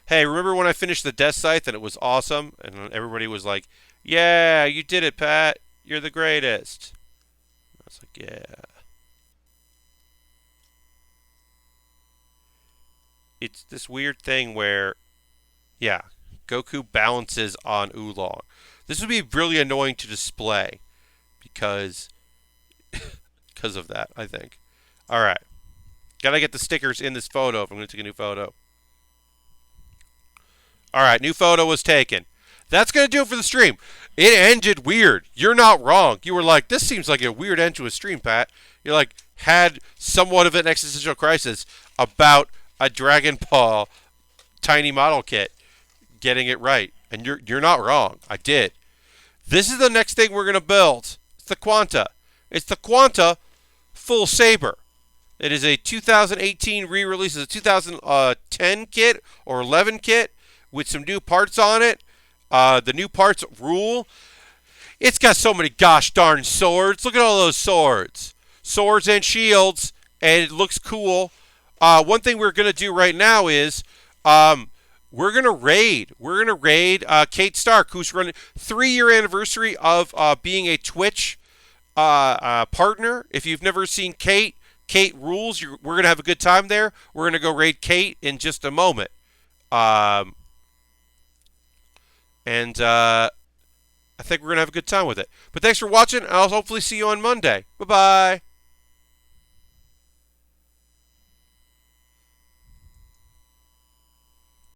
Speaker 1: Hey, remember when I finished the Deathscythe and it was awesome? And everybody was like, yeah, you did it, Pat. You're the greatest. I was like, yeah. It's this weird thing where, yeah, Goku balances on Oolong. This would be really annoying to display because of that, I think. All right. Got to get the stickers in this photo if I'm going to take a new photo. All right, new photo was taken. That's going to do it for the stream. It ended weird. You're not wrong. You were like, this seems like a weird end to a stream, Pat. You're like, had somewhat of an existential crisis about a Dragon Ball tiny model kit getting it right. And you're not wrong. I did. This is the next thing we're going to build. It's the Quanta. It's the Quanta Full Saber. It is a 2018 re-release. It's a 2010 kit or 11 kit with some new parts on it. The new parts rule. It's got so many gosh darn swords. Look at all those swords. Swords and shields. And it looks cool. One thing we're going to do right now is we're going to raid. We're going to raid Kate Stark, who's running 3-year anniversary of being a Twitch partner. If you've never seen Kate rules. We're going to have a good time there. We're going to go raid Kate in just a moment. And I think we're going to have a good time with it. But thanks for watching. I'll hopefully see you on Monday. Bye-bye.